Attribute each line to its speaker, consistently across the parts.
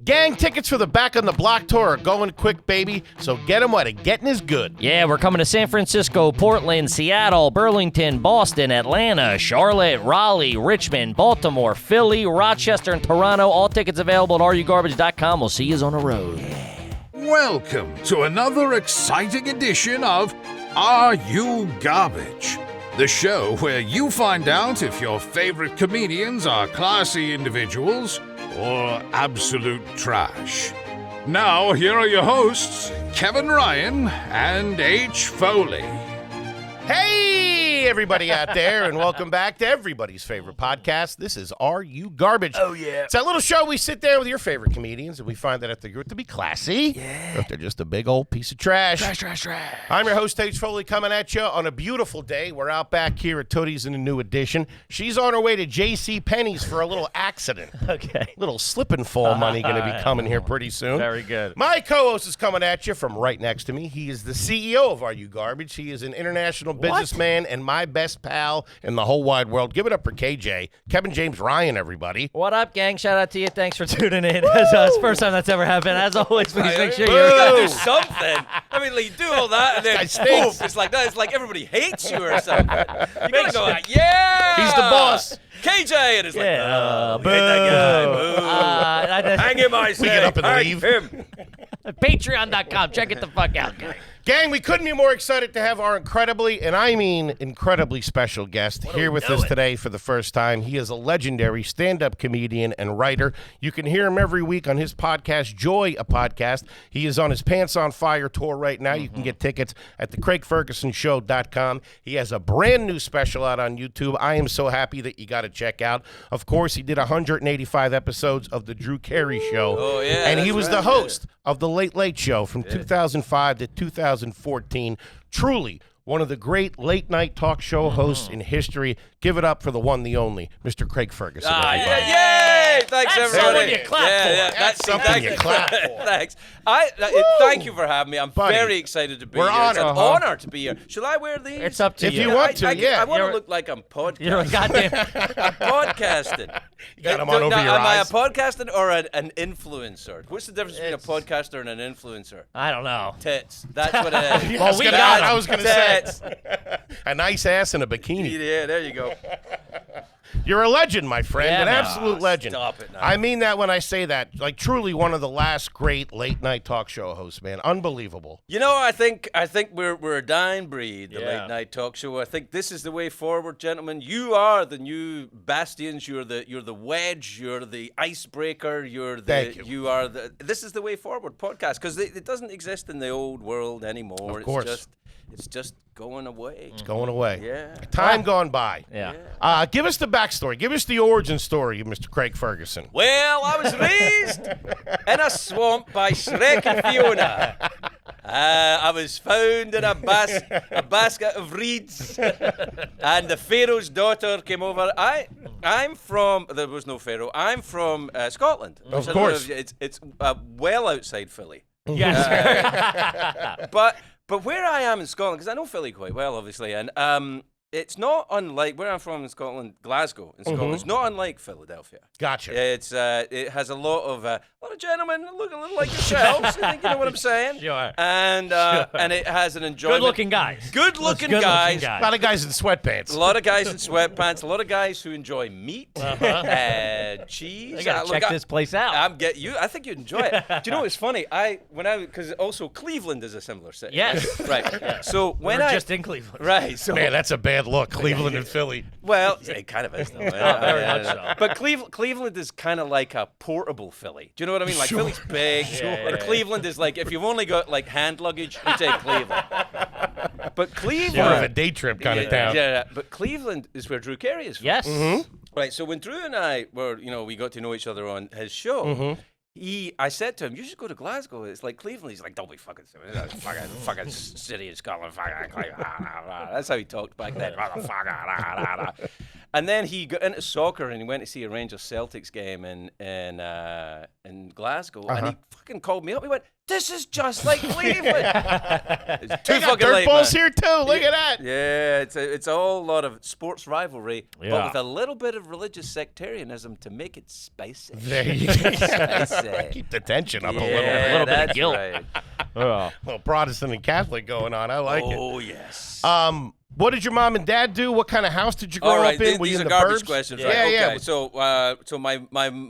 Speaker 1: Gang, tickets for the Back on the Block tour are going quick, baby, so get them while the getting is good.
Speaker 2: Yeah, we're coming to San Francisco, Portland, Seattle, Burlington, Boston, Atlanta, Charlotte, Raleigh, Richmond, Baltimore, Philly, Rochester, and Toronto. All tickets available at RUGarbage.com. We'll see you on the road.
Speaker 3: Welcome to another exciting edition of Are You Garbage? The show where you find out if your favorite comedians are classy individuals or absolute trash. Now, here are your hosts, Kevin Ryan and H. Foley.
Speaker 1: Hey, everybody out there, and welcome back to everybody's favorite podcast. This is Are You Garbage?
Speaker 2: Oh, yeah.
Speaker 1: It's that little show we sit there with your favorite comedians, and we find that if they're good to be classy, or if they're just a big old piece of trash.
Speaker 2: Trash.
Speaker 1: I'm your host, H. Foley, coming at you on a beautiful day. We're out back here at Tootie's in a new edition. She's on her way to J.C. Penney's for a little accident.
Speaker 2: Okay.
Speaker 1: Little slip and fall money going to be coming here pretty soon.
Speaker 2: Very good.
Speaker 1: My co-host is coming at you from right next to me. He is the CEO of Are You Garbage? He is an international businessman and my best pal in the whole wide world. Give it up for KJ. Kevin James Ryan, everybody.
Speaker 2: What up, gang? Shout out to you. Thanks for tuning in. It's first time that's ever happened. As always, please make sure
Speaker 1: Boo.
Speaker 4: You gotta
Speaker 2: you're...
Speaker 4: do something. I mean, like, you do all that, and then
Speaker 1: guy stinks.
Speaker 4: poof, it's like that. It's like everybody hates you or something. You gotta go, like, yeah!
Speaker 1: He's the boss.
Speaker 4: KJ! And it's like,
Speaker 2: Yeah.
Speaker 4: oh, we hate that guy. Boo. Hang him, I say.
Speaker 1: We get up and
Speaker 4: Hang
Speaker 1: leave.
Speaker 4: him.
Speaker 2: Patreon.com. Check it the fuck out, gang.
Speaker 1: Gang, we couldn't be more excited to have our incredibly, and I mean incredibly special guest here with us today for the first time. He is a legendary stand-up comedian and writer. You can hear him every week on his podcast, Joy, a Podcast. He is on his Pants on Fire tour right now. You can get tickets at thecraigfergusonshow.com. He has a brand new special out on YouTube. I am so happy that you got to check out. Of course, he did 185 episodes of The Drew Carey Show.
Speaker 4: Oh, yeah,
Speaker 1: And he
Speaker 4: that's
Speaker 1: was
Speaker 4: right,
Speaker 1: the host of The Late Late Show from 2005 to 2014. Truly one of the great late-night talk show hosts in history. Give it up for the one, the only, Mr. Craig Ferguson.
Speaker 4: Yeah, yay! Thanks,
Speaker 2: That's
Speaker 4: everybody.
Speaker 2: something you clap for.
Speaker 1: That's something you clap for.
Speaker 4: Thanks. Thank you for having me. I'm
Speaker 1: Buddy,
Speaker 4: very excited to be
Speaker 1: we're
Speaker 4: here. It's an
Speaker 1: honored.
Speaker 4: honor to be here. Shall I wear these?
Speaker 2: It's up to
Speaker 1: If
Speaker 2: you.
Speaker 1: you want to, yeah.
Speaker 4: I want to
Speaker 2: You're-
Speaker 4: look like I'm podcasting.
Speaker 2: You're a goddamn...
Speaker 4: I'm podcasting.
Speaker 1: You got 'em on over
Speaker 4: Now,
Speaker 1: your
Speaker 4: am I a
Speaker 1: eyes.
Speaker 4: podcaster or an influencer? What's the difference between a podcaster and an influencer?
Speaker 2: I don't know.
Speaker 4: Tits. That's what it is.
Speaker 1: I was
Speaker 2: we
Speaker 1: gonna-
Speaker 2: got
Speaker 1: I
Speaker 2: him.
Speaker 1: was going to say,
Speaker 4: Tits.
Speaker 1: a nice ass and a bikini.
Speaker 4: Yeah, there you go.
Speaker 1: You're a legend, my friend,
Speaker 2: Yeah,
Speaker 1: an
Speaker 2: man.
Speaker 1: absolute legend.
Speaker 4: Stop it now.
Speaker 1: I mean that when I say that. Like, truly one of the last great late-night talk show hosts, man. Unbelievable.
Speaker 4: You know, I think we're a dying breed, the
Speaker 2: Yeah.
Speaker 4: late night talk show. I think this is the way forward, gentlemen. You are the new bastions. You're the wedge. You're the icebreaker.
Speaker 1: Thank you.
Speaker 4: This is the way forward podcast because it doesn't exist in the old world anymore.
Speaker 1: Of course.
Speaker 4: It's just going away.
Speaker 1: It's going away.
Speaker 4: Yeah.
Speaker 1: Time gone by.
Speaker 2: Yeah.
Speaker 1: Give us the backstory. Give us the origin story of Mr. Craig Ferguson.
Speaker 4: Well, I was raised in a swamp by Shrek and Fiona. I was found in a basket of reeds, and the Pharaoh's daughter came over. I'm from. There was no Pharaoh. I'm from Scotland.
Speaker 1: Of
Speaker 4: which I don't
Speaker 1: course.
Speaker 4: know if it's well outside Philly.
Speaker 2: Yes.
Speaker 4: But where I am in Scotland, because I know Philly quite well, obviously, and it's not unlike where I'm from in Scotland, Glasgow in Scotland. It's not unlike Philadelphia.
Speaker 1: Gotcha.
Speaker 4: It has a lot of gentlemen that look a little like yourselves. I think you know what I'm saying.
Speaker 2: Sure.
Speaker 4: And it has an enjoyment.
Speaker 2: Good-looking guys.
Speaker 4: Good-looking
Speaker 2: Those
Speaker 4: guys.
Speaker 1: A lot of guys in sweatpants.
Speaker 4: A lot of guys in sweatpants. A lot of guys who enjoy meat, cheese.
Speaker 2: You gotta check this place out.
Speaker 4: I think you'd enjoy it. Do you know what's funny? Because also Cleveland is a similar city.
Speaker 2: Yes.
Speaker 4: Right. So when
Speaker 2: We're just in Cleveland.
Speaker 4: right. So
Speaker 1: Man, that's a bad look. Cleveland and Philly.
Speaker 4: well, it kind of is though.
Speaker 2: very much so.
Speaker 4: But Cleveland is kind of like a portable Philly. Do you know what I mean? Like
Speaker 1: Sure.
Speaker 4: Philly's big,
Speaker 2: Sure.
Speaker 4: but Cleveland is like if you've only got like hand luggage, you take Cleveland. But Cleveland,
Speaker 1: More of a day trip kind of town.
Speaker 4: Yeah, but Cleveland is where Drew Carey is from.
Speaker 2: Yes.
Speaker 4: Right. So when Drew and I were, we got to know each other on his show. I said to him, "You should go to Glasgow. It's like Cleveland." He's like, "Don't be fucking fucking city in Scotland." Fucking Cleveland. That's how he talked back then. Motherfucker. And then he got into soccer and he went to see a Rangers Celtics game in Glasgow. And he fucking called me up. He went, "This is just like Cleveland." It's too
Speaker 1: They got
Speaker 4: fucking
Speaker 1: dirt
Speaker 4: late,
Speaker 1: balls
Speaker 4: man.
Speaker 1: here too. Look at that.
Speaker 4: Yeah, it's a whole lot of sports rivalry,
Speaker 2: Yeah.
Speaker 4: but with a little bit of religious sectarianism to make it spicy.
Speaker 1: There you go.
Speaker 4: Spicy.
Speaker 1: Keep the tension up a little.
Speaker 2: A little bit of
Speaker 4: that's
Speaker 2: guilt.
Speaker 4: right.
Speaker 1: Well, Protestant and Catholic going on. I like it.
Speaker 4: Oh, yes.
Speaker 1: What did your mom and dad do? What kind of house did you grow
Speaker 4: All right,
Speaker 1: up in? Were you
Speaker 4: these
Speaker 1: in
Speaker 4: are
Speaker 1: the
Speaker 4: garbage
Speaker 1: burbs?
Speaker 4: questions,
Speaker 1: Yeah,
Speaker 4: right?
Speaker 1: yeah.
Speaker 4: Okay, so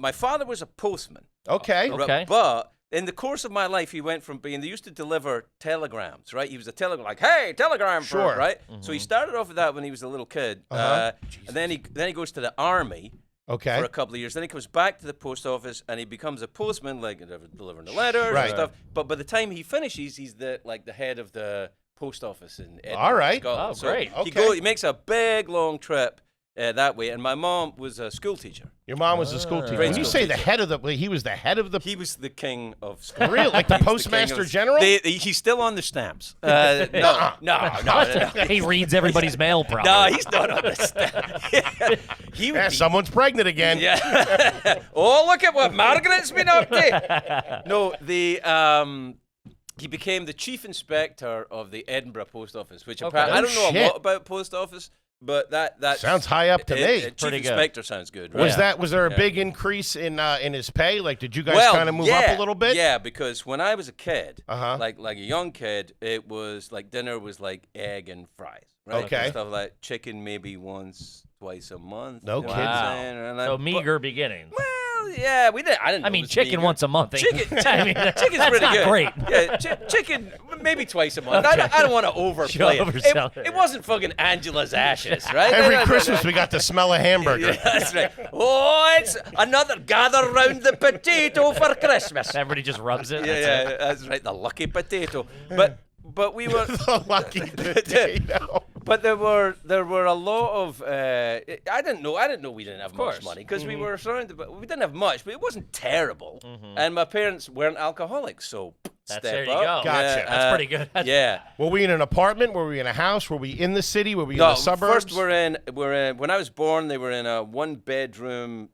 Speaker 4: my father was a postman.
Speaker 1: Okay.
Speaker 2: Okay.
Speaker 4: But in the course of my life, he went from being, they used to deliver telegrams, right? He was a telegram, like, "Hey, telegram,"
Speaker 1: Sure.
Speaker 4: right? So he started off with that when he was a little kid. And then he goes to the army.
Speaker 1: Okay.
Speaker 4: For a couple of years. Then he comes back to the post office and he becomes a postman, like delivering the letters
Speaker 1: Right.
Speaker 4: and stuff. But by the time he finishes, he's the head of the post office in Edinburgh,
Speaker 1: All right.
Speaker 4: Scotland.
Speaker 2: Oh,
Speaker 4: So
Speaker 2: great.
Speaker 1: Okay.
Speaker 4: he makes a big long trip that way. And my mom was a school teacher.
Speaker 1: Your mom was a school teacher.
Speaker 4: Grade
Speaker 1: When you
Speaker 4: school
Speaker 1: say the head of the, he was the head of the.
Speaker 4: He was the king of school.
Speaker 1: Really? Like the
Speaker 4: He was
Speaker 1: postmaster
Speaker 4: king of-
Speaker 1: general?
Speaker 4: He's still on the stamps. No.
Speaker 2: He reads everybody's mail probably.
Speaker 4: No, he's not on the stamps. He would
Speaker 1: Yeah,
Speaker 4: be
Speaker 1: someone's pregnant again.
Speaker 4: Yeah. Oh, look at what Margaret's been up to. No, he became the chief inspector of the Edinburgh post office, which apparently I don't know
Speaker 1: shit.
Speaker 4: a lot about post office, but that
Speaker 1: Sounds high up to me.
Speaker 4: Chief
Speaker 2: Pretty good.
Speaker 4: inspector sounds good. Right?
Speaker 1: Was there a big increase in his pay? Like, did you guys
Speaker 4: Well,
Speaker 1: kind of move
Speaker 4: yeah,
Speaker 1: up a little bit?
Speaker 4: Yeah, because when I was a kid,
Speaker 1: Uh-huh.
Speaker 4: like a young kid, it was like dinner was like egg and fries, right?
Speaker 1: Okay.
Speaker 4: And stuff like chicken maybe once, twice a month.
Speaker 1: No
Speaker 4: you know what
Speaker 1: kidding.
Speaker 4: I'm
Speaker 2: Wow.
Speaker 4: saying? And
Speaker 2: So
Speaker 4: but-
Speaker 2: meager beginnings.
Speaker 4: Well, yeah, we did. I didn't.
Speaker 2: I
Speaker 4: know
Speaker 2: mean,
Speaker 4: it was
Speaker 2: chicken
Speaker 4: meager.
Speaker 2: once a month. ain't-
Speaker 4: Chicken,
Speaker 2: I mean,
Speaker 4: chicken's
Speaker 2: that's
Speaker 4: pretty
Speaker 2: not
Speaker 4: good.
Speaker 2: great.
Speaker 4: Yeah, chicken maybe twice a month. I don't want to overplay it.
Speaker 2: oversell it.
Speaker 4: It wasn't fucking Angela's ashes, right?
Speaker 1: Every Christmas we got the smell of hamburger.
Speaker 4: Yeah, that's right. Oh, it's another gather round the potato for Christmas.
Speaker 2: Everybody just rubs it.
Speaker 4: Yeah,
Speaker 2: that's it.
Speaker 4: yeah, that's right. The lucky potato. But we were.
Speaker 1: The lucky potato.
Speaker 4: But there were a lot of I didn't know we didn't have much
Speaker 2: course.
Speaker 4: money because we were surrounded, but we didn't have much, but it wasn't terrible. And my parents weren't alcoholics, so step
Speaker 2: There you
Speaker 4: up.
Speaker 2: go.
Speaker 1: Gotcha.
Speaker 2: That's pretty good.
Speaker 4: Yeah.
Speaker 1: Were we in an apartment? Were we in a house? Were we in the city? Were we in
Speaker 4: No,
Speaker 1: the suburbs?
Speaker 4: first we're in. When I was born, they were in a one-bedroom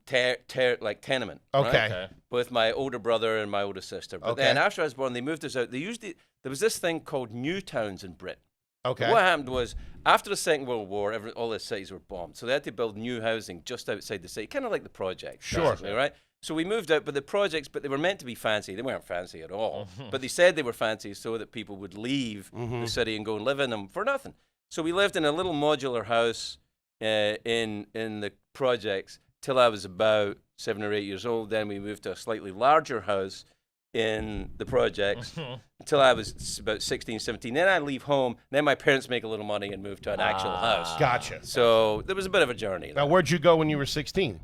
Speaker 4: like tenement. right?
Speaker 1: Okay.
Speaker 4: With my older brother and my older sister. But then after I was born, they moved us out. There was this thing called new towns in Britain.
Speaker 1: Okay.
Speaker 4: What happened was, after the Second World War, all the cities were bombed. So they had to build new housing just outside the city, kind of like the projects.
Speaker 1: Sure.
Speaker 4: basically, right? So we moved out, but the projects, they were meant to be fancy. They weren't fancy at all. But they said they were fancy so that people would leave the city and go and live in them for nothing. So we lived in a little modular house in the projects till I was about 7 or 8 years old. Then we moved to a slightly larger house in the projects until I was about 16, 17. Then I'd leave home. Then my parents make a little money and move to an actual house.
Speaker 1: Gotcha.
Speaker 4: So there was a bit of a journey.
Speaker 1: Now, where'd you go when you were 16?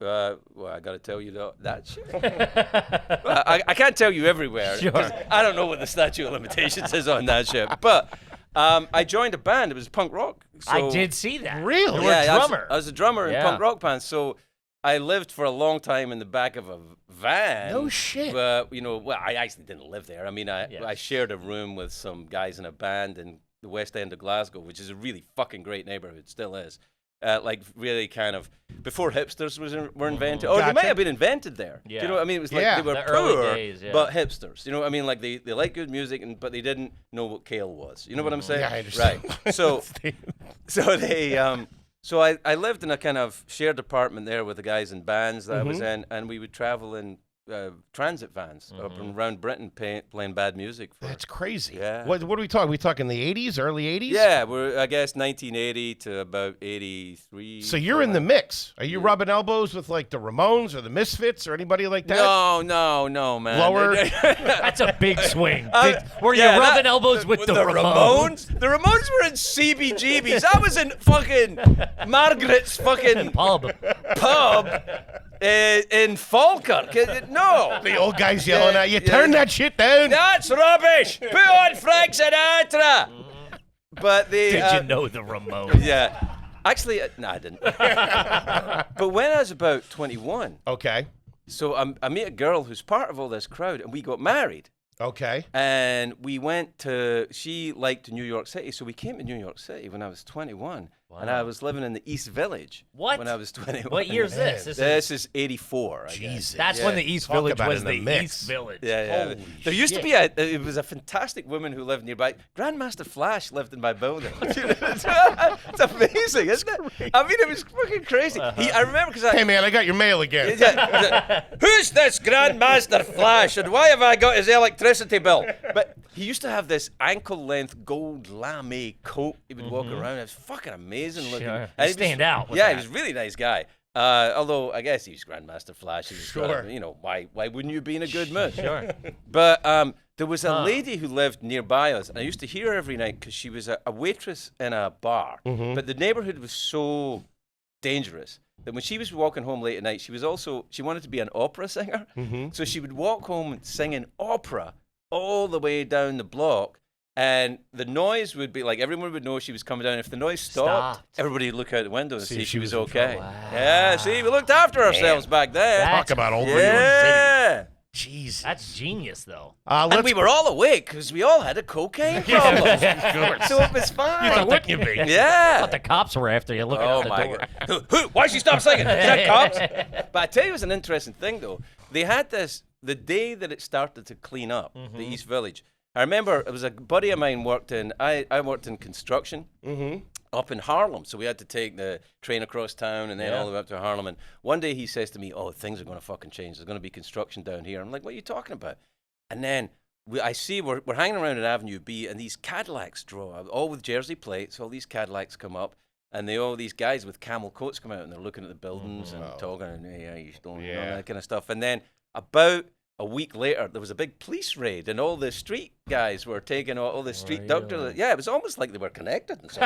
Speaker 4: Well, I got to tell you that shit. Well, I can't tell you everywhere. 'Cause I don't know what the statute of limitations is on that shit. But I joined a band. It was punk rock. So,
Speaker 2: I did see that.
Speaker 1: Really?
Speaker 2: You were a
Speaker 4: yeah,
Speaker 2: drummer.
Speaker 4: I was a drummer in
Speaker 2: Yeah.
Speaker 4: punk rock band. So I lived for a long time in the back of a van.
Speaker 1: No shit.
Speaker 4: Well, I actually didn't live there. I mean, I shared a room with some guys in a band in the West End of Glasgow, which is a really fucking great neighborhood, still is. Like really kind of before hipsters were invented, or they
Speaker 1: Gotcha.
Speaker 4: might have been invented there. Do
Speaker 2: Yeah.
Speaker 4: you know what I mean? It was like
Speaker 1: Yeah.
Speaker 4: they were
Speaker 2: The early
Speaker 4: poor,
Speaker 2: days, yeah.
Speaker 4: but hipsters. You know what I mean? Like they like good music, but they didn't know what kale was. You know what I'm saying?
Speaker 1: Yeah, I understand.
Speaker 4: Right. So I lived in a kind of shared apartment there with the guys in bands that I was in, and we would travel in transit vans up and around Britain playing bad music.
Speaker 1: That's crazy.
Speaker 4: Yeah.
Speaker 1: What are we talking? We talking the 80s, early 80s?
Speaker 4: Yeah, we're I guess 1980 to about 83.
Speaker 1: So you're in the mix. Are you rubbing elbows with like the Ramones or the Misfits or anybody like that?
Speaker 4: No, man.
Speaker 1: Lower?
Speaker 2: That's a big swing. Were you
Speaker 4: Yeah,
Speaker 2: rubbing elbows with the Ramones?
Speaker 4: The Ramones were in CBGBs. I was in fucking Margaret's fucking
Speaker 2: Pub.
Speaker 4: pub in Falkirk. No.
Speaker 1: The old guy's yelling at you. Turn that shit down.
Speaker 4: That's rubbish. Put on Frank Sinatra. But the
Speaker 2: Did you know the Ramones?
Speaker 4: yeah. Actually, no, I didn't. But when I was about 21,
Speaker 1: Okay.
Speaker 4: so I met a girl who's part of all this crowd, and we got married.
Speaker 1: Okay.
Speaker 4: And we went to, she liked New York City, so we came to New York City when I was 21. And I was living in the East Village.
Speaker 2: What?
Speaker 4: When I was 21.
Speaker 2: What year is this?
Speaker 4: This is 84.
Speaker 1: Jesus.
Speaker 2: That's when the East
Speaker 1: Talk
Speaker 2: Village
Speaker 1: about
Speaker 2: was
Speaker 1: in the
Speaker 2: the
Speaker 1: mix.
Speaker 2: East Village.
Speaker 4: Yeah.
Speaker 2: Holy
Speaker 4: There used to
Speaker 2: shit.
Speaker 4: be it was a fantastic woman who lived nearby. Grandmaster Flash lived in my building. It's amazing, isn't it? I mean, it was fucking crazy. I remember because
Speaker 1: Hey, man, I got your mail again.
Speaker 4: Who's this Grandmaster Flash, and why have I got his electricity bill? But he used to have this ankle-length gold lame coat. He would walk around. It was fucking amazing looking.
Speaker 2: Sure.
Speaker 4: And he
Speaker 2: Stand out with
Speaker 4: Yeah,
Speaker 2: that.
Speaker 4: he was a really nice guy. Although I guess he's Grandmaster Flash. He was
Speaker 1: Sure.
Speaker 4: you know, why wouldn't you be in a good mood?
Speaker 2: Sure.
Speaker 4: But there was a lady who lived nearby us, and I used to hear her every night because she was a waitress in a bar. But the neighborhood was so dangerous that when she was walking home late at night, she wanted to be an opera singer. So she would walk home singing opera all the way down the block. And the noise would be like everyone would know she was coming down. If the noise stopped. Everybody would look out the window and see if she was okay.
Speaker 2: Wow.
Speaker 4: Yeah, see, we looked after ourselves back then.
Speaker 2: That's
Speaker 1: Talk about old New York
Speaker 4: Yeah.
Speaker 1: City. Jesus.
Speaker 2: That's genius, though.
Speaker 4: And we were all awake because we all had a cocaine problem. So it was fine.
Speaker 1: Wouldn't you be?
Speaker 4: Yeah.
Speaker 2: The cops were after you looking
Speaker 4: Oh
Speaker 2: out the
Speaker 4: my
Speaker 2: door.
Speaker 4: God. Who? Why'd she stop singing? Is that cops? But I tell you, it was an interesting thing though. They had this the day that it started to clean up the East Village. I remember it was a buddy of mine worked in. I worked in construction up in Harlem, so we had to take the train across town and then all the way up to Harlem. And one day he says to me, "Oh, things are going to fucking change. There's going to be construction down here." I'm like, "What are you talking about?" And then I see we're hanging around at Avenue B, and these Cadillacs draw up, all with Jersey plates. All these Cadillacs come up, and all these guys with camel coats come out, and they're looking at the buildings and talking, and you don't know that kind of stuff. And then about a week later, there was a big police raid, and all the street guys were taking all the street doctor. Yeah, it was almost like they were connected. And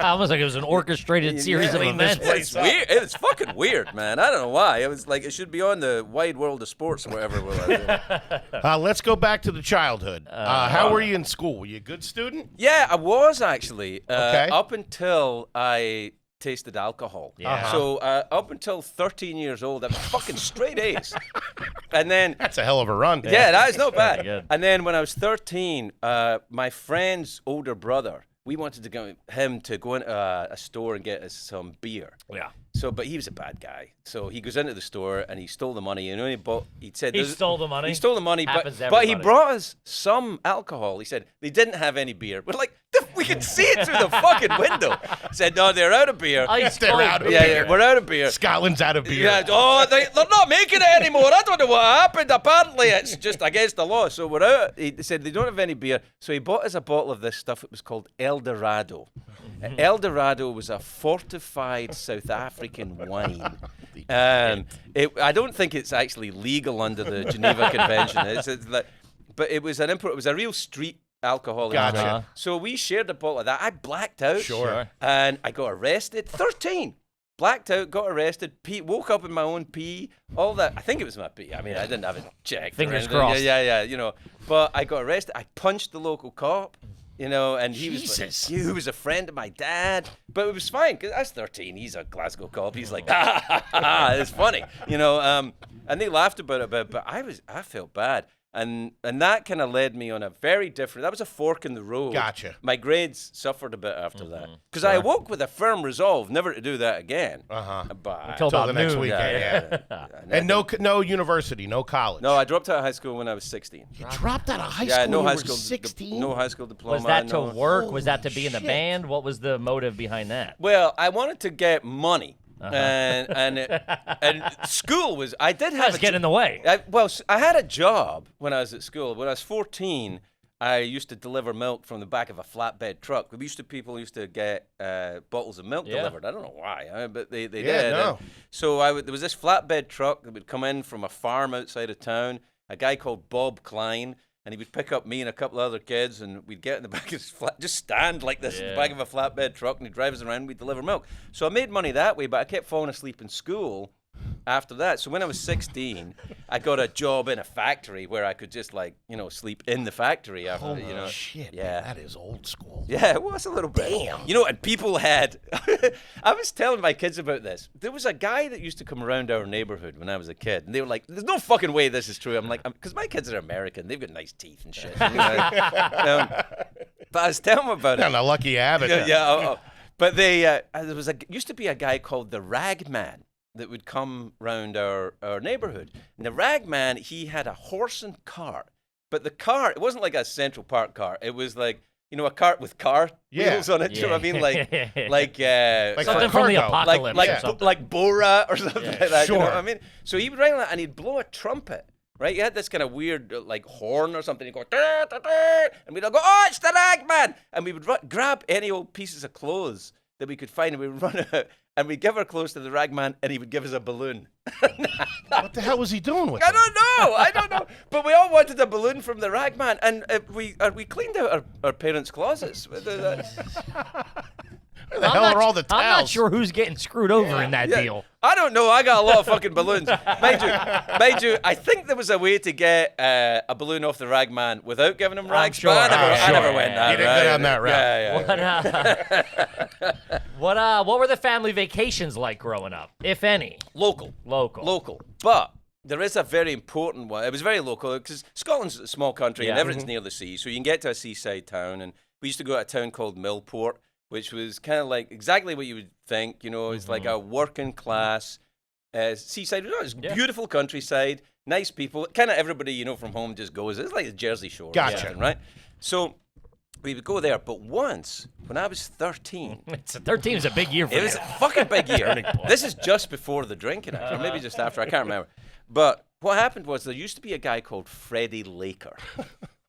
Speaker 2: Almost like it was an orchestrated series of events.
Speaker 4: It's weird. It's fucking weird, man. I don't know why. It was like it should be on the wide world of sports or whatever.
Speaker 1: Let's go back to the childhood. How were you in school? Were you a good student?
Speaker 4: Yeah, I was actually.
Speaker 1: Okay.
Speaker 4: Up until I tasted alcohol.
Speaker 2: Yeah.
Speaker 4: So up until 13 years old, I was fucking straight A's. And then
Speaker 1: That's a hell of a run.
Speaker 4: yeah, that is not bad.
Speaker 2: good.
Speaker 4: And then when I was 13, my friend's older brother, we wanted to go into a store and get us some beer.
Speaker 2: Yeah.
Speaker 4: So, but he was a bad guy. So he goes into the store and he stole the money. And he said
Speaker 2: He stole the money?
Speaker 4: He stole the money,
Speaker 2: Happens to
Speaker 4: but he
Speaker 2: everybody.
Speaker 4: brought us some alcohol. He said they didn't have any beer. We're like, we can see it through the fucking window. He said, no, they're out of beer.
Speaker 2: Ice
Speaker 1: They're
Speaker 2: cold
Speaker 1: out of
Speaker 2: beer.
Speaker 1: beer.
Speaker 4: We're out of beer.
Speaker 1: Scotland's out of beer.
Speaker 4: Yeah, they're not making it anymore. I don't know what happened. Apparently, it's just against the law. So we're out. He said they don't have any beer. So he bought us a bottle of this stuff. It was called El Dorado. El Dorado was a fortified South African wine. I don't think it's actually legal under the Geneva Convention. But it was an import. It was a real street alcohol.
Speaker 1: Gotcha.
Speaker 4: So we shared a bottle of that. I blacked out.
Speaker 1: Sure.
Speaker 4: And I got arrested. 13. Blacked out, got arrested, woke up in my own pee, all that. I think it was my pee. I mean, I didn't have it checked.
Speaker 2: Fingers
Speaker 4: or anything.
Speaker 2: crossed.
Speaker 4: Yeah, you know. But I got arrested. I punched the local cop, you know, and he was a friend of my dad. But it was fine, because I was 13. He's a Glasgow cop. He's like, it's funny, you know. And they laughed about it a bit, but I felt bad. And that kind of led me on a very different. That was a fork in the road.
Speaker 1: Gotcha.
Speaker 4: My grades suffered a bit after that because I awoke with a firm resolve never to do that again. But
Speaker 2: Until
Speaker 1: Till
Speaker 2: about
Speaker 1: the next
Speaker 2: noon.
Speaker 1: weekend. Yeah. And no university, no college.
Speaker 4: No, I dropped out of high school when I was 16.
Speaker 1: You dropped out of high school.
Speaker 4: Yeah, no
Speaker 1: when
Speaker 4: high
Speaker 1: you were
Speaker 4: school.
Speaker 1: 16.
Speaker 4: No high school diploma.
Speaker 2: Was that to
Speaker 4: no.
Speaker 2: work? Was that to be in the
Speaker 1: shit.
Speaker 2: band? What was the motive behind that?
Speaker 4: Well, I wanted to get money. And school was. I did have
Speaker 2: Let's get in the way.
Speaker 4: I had a job when I was at school. When I was 14, I used to deliver milk from the back of a flatbed truck. People used to get bottles of milk delivered. I don't know why, but they did.
Speaker 1: No.
Speaker 4: And so there was this flatbed truck that would come in from a farm outside of town. A guy called Bob Klein. And he would pick up me and a couple of other kids, and we'd get in the back of his just stand like this in the back of a flatbed truck, and he'd drive us around, and we'd deliver milk. So I made money that way, but I kept falling asleep in school after that. So when I was 16, I got a job in a factory where I could just sleep in the factory after,
Speaker 1: Holy shit.
Speaker 4: Yeah.
Speaker 1: Man, that is old school.
Speaker 4: Yeah, it was a little bit.
Speaker 1: Damn.
Speaker 4: And people had... I was telling my kids about this. There was a guy that used to come around our neighborhood when I was a kid, and they were like, there's no fucking way this is true. I'm like, because my kids are American. They've got nice teeth and shit. But I was telling them about it.
Speaker 1: Kind of lucky you have it. then.
Speaker 4: Yeah. But there was used to be a guy called the Rag Man that would come round our neighborhood. And the Rag Man, he had a horse and cart. But the cart, it wasn't like a Central Park cart. It was like, you know, a cart with car wheels on it. Do you know what I mean? Like
Speaker 2: something from the apocalypse.
Speaker 4: Like Bora or something like that.
Speaker 1: Sure.
Speaker 4: You know what I mean? So he would ride on that and he'd blow a trumpet. Right? He had this kind of weird, like, horn or something. He'd go, "Dur, dur, dur," and we'd all go, "Oh, it's the Rag Man!" And we would grab any old pieces of clothes that we could find, and we would run out, and we'd give our clothes to the Rag Man, and he would give us a balloon.
Speaker 1: What the hell was he doing with it?
Speaker 4: I don't know. But we all wanted a balloon from the Rag Man, and we cleaned out our parents' closets.
Speaker 1: Where the hell are all the towels?
Speaker 2: I'm not sure who's getting screwed over in that deal.
Speaker 4: I don't know. I got a lot of fucking balloons. Mind you, I think there was a way to get a balloon off the Rag Man without giving him rags.
Speaker 2: Sure,
Speaker 4: but I never went that
Speaker 1: You didn't go down that route.
Speaker 4: Yeah.
Speaker 2: What were the family vacations like growing up, if any?
Speaker 4: Local. But there is a very important one. It was very local because Scotland's a small country and everything's near the sea, so you can get to a seaside town. And we used to go to a town called Millport, which was kind of like exactly what you would think. You know, it's like a working class seaside. You know, it's beautiful countryside, nice people. Kind of everybody, you know, from home just goes. It's like the Jersey Shore.
Speaker 1: Gotcha.
Speaker 4: Or something, right? So we would go there. But once, when I was 13.
Speaker 2: 13 is a big year for
Speaker 4: It was a fucking big year. This is just before the drinking, actually, or maybe just after. I can't remember. But what happened was there used to be a guy called Freddie Laker.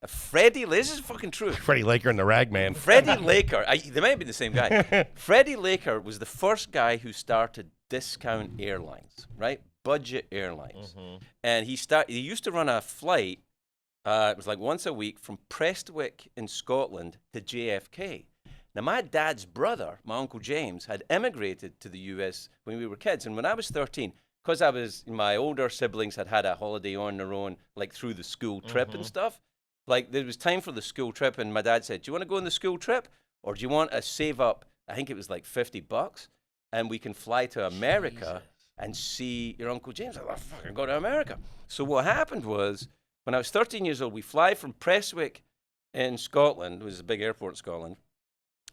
Speaker 4: This is fucking true.
Speaker 1: Freddie Laker and the Rag Man.
Speaker 4: Freddie Laker, they might have been the same guy. Freddie Laker was the first guy who started discount airlines, right? Budget airlines. And he used to run a flight, it was like once a week, from Prestwick in Scotland to JFK. Now, my dad's brother, my Uncle James, had emigrated to the US when we were kids. And when I was 13, because my older siblings had a holiday on their own, like through the school trip and stuff, like there was time for the school trip, and my dad said, "Do you want to go on the school trip, or do you want to save up?" I think it was like $50, and we can fly to America and see your Uncle James. I thought, "Fucking go to America." So what happened was, when I was 13 years old, we fly from Prestwick in Scotland, which is a big airport in Scotland,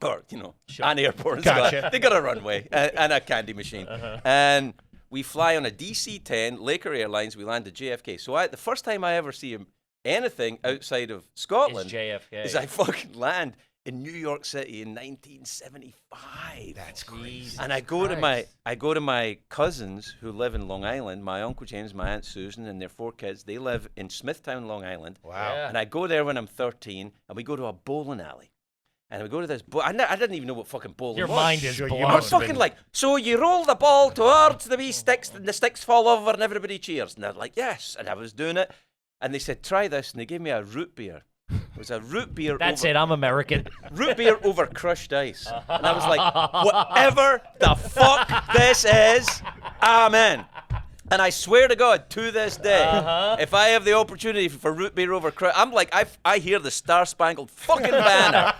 Speaker 4: or an airport in Scotland. They got a runway and a candy machine, and we fly on a DC-10 Laker Airlines. We land at JFK. So the first time I ever see anything outside of Scotland
Speaker 2: is JFK.
Speaker 4: Is I fucking land in New York City in 1975.
Speaker 1: That's crazy.
Speaker 4: And I go to my cousins who live in Long Island. My Uncle James, my Aunt Susan, and their 4 kids. They live in Smithtown, Long Island.
Speaker 1: Wow.
Speaker 2: Yeah.
Speaker 4: And I go there when I'm 13, and we go to a bowling alley. And we go to this. I didn't even know what fucking bowling was.
Speaker 2: Your mind is blown.
Speaker 4: I'm fucking like, so you roll the ball towards the wee sticks, and the sticks fall over, and everybody cheers. And they're like, yes. And I was doing it. And they said, try this, and they gave me a root beer. It was a root beer.
Speaker 2: That's it, I'm American.
Speaker 4: Root beer over crushed ice. And I was like, whatever the fuck this is, I'm in. And I swear to God, to this day, if I have the opportunity for root beer over crushed, I'm like, I hear the Star-Spangled fucking Banner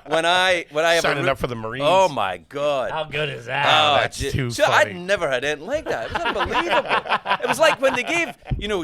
Speaker 4: when I have
Speaker 1: signing up for the Marines.
Speaker 4: Oh my God.
Speaker 2: How good is that?
Speaker 1: Oh, that's too funny.
Speaker 4: I'd never had anything like that. It was unbelievable. It was like when they gave,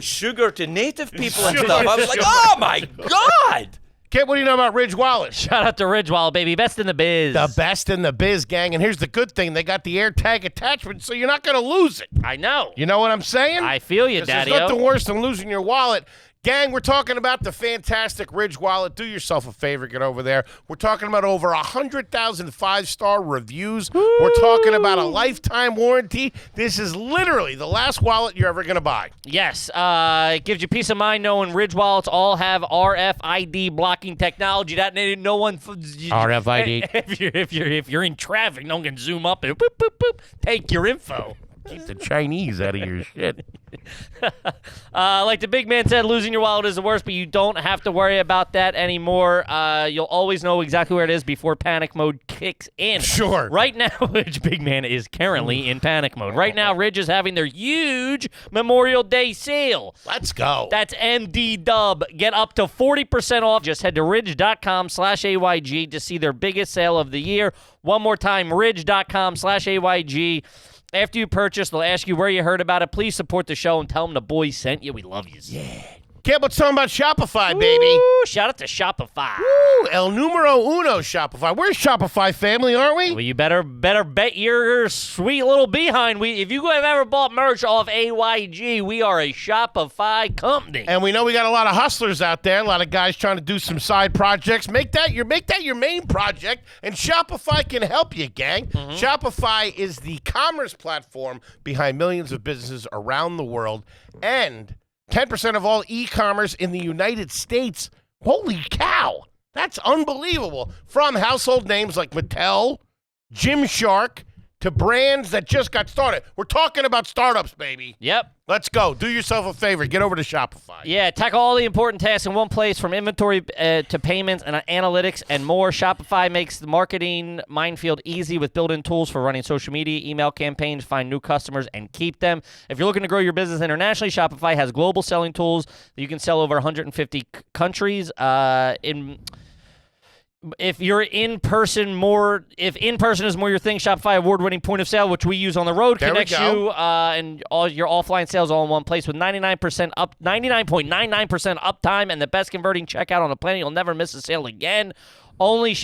Speaker 4: sugar to native people and stuff. I was like, oh my God.
Speaker 1: Kid, what do you know about Ridge Wallet?
Speaker 2: Shout out to Ridge Wallet, baby. Best in the biz.
Speaker 1: The best in the biz, gang. And here's the good thing. They got the AirTag attachment, so you're not going to lose it.
Speaker 2: I know.
Speaker 1: You know what I'm saying?
Speaker 2: I feel you,
Speaker 1: There's
Speaker 2: Daddy-o.
Speaker 1: nothing worse than losing your wallet. Gang, we're talking about the fantastic Ridge Wallet. Do yourself a favor, get over there. We're talking about over 100,000 5-star reviews. Woo! We're talking about a lifetime warranty. This is literally the last wallet you're ever going to buy.
Speaker 2: Yes, it gives you peace of mind knowing Ridge Wallets all have RFID blocking technology. That no one
Speaker 1: RFID.
Speaker 2: If you're in traffic, no one can zoom up and boop boop boop take your info.
Speaker 1: Keep the Chinese out of your shit.
Speaker 2: Like the big man said, losing your wallet is the worst, but you don't have to worry about that anymore. You'll always know exactly where it is before panic mode kicks in.
Speaker 1: Sure.
Speaker 2: Right now, Ridge Big Man is currently in panic mode. Right now, Ridge is having their huge Memorial Day sale.
Speaker 1: Let's go.
Speaker 2: That's MD Dub. Get up to 40% off. Just head to ridge.com/AYG to see their biggest sale of the year. One more time, ridge.com/AYG. After you purchase, they'll ask you where you heard about it. Please support the show and tell them the boys sent you. We love you.
Speaker 1: Yeah. Gab, let's talk about Shopify, baby.
Speaker 2: Ooh, shout out to Shopify.
Speaker 1: Woo, El numero uno Shopify. We're Shopify family, aren't we?
Speaker 2: Well, you better bet your sweet little behind. If you have ever bought merch off AYG, we are a Shopify company.
Speaker 1: And we know we got a lot of hustlers out there, a lot of guys trying to do some side projects. Make that your main project, and Shopify can help you, gang. Shopify is the commerce platform behind millions of businesses around the world, and 10% of all e-commerce in the United States. Holy cow. That's unbelievable. From household names like Mattel, Gymshark, to brands that just got started. We're talking about startups, baby.
Speaker 2: Yep.
Speaker 1: Let's go. Do yourself a favor. Get over to Shopify.
Speaker 2: Yeah, tackle all the important tasks in one place, from inventory to payments and analytics and more. Shopify makes the marketing minefield easy with built-in tools for running social media, email campaigns, find new customers, and keep them. If you're looking to grow your business internationally, Shopify has global selling tools that you can sell over 150 countries. If in person is more your thing, Shopify award-winning point of sale, which we use on the road, connects you and all your offline sales all in one place with 99.99% uptime and the best converting checkout on the planet. You'll never miss a sale again. Only with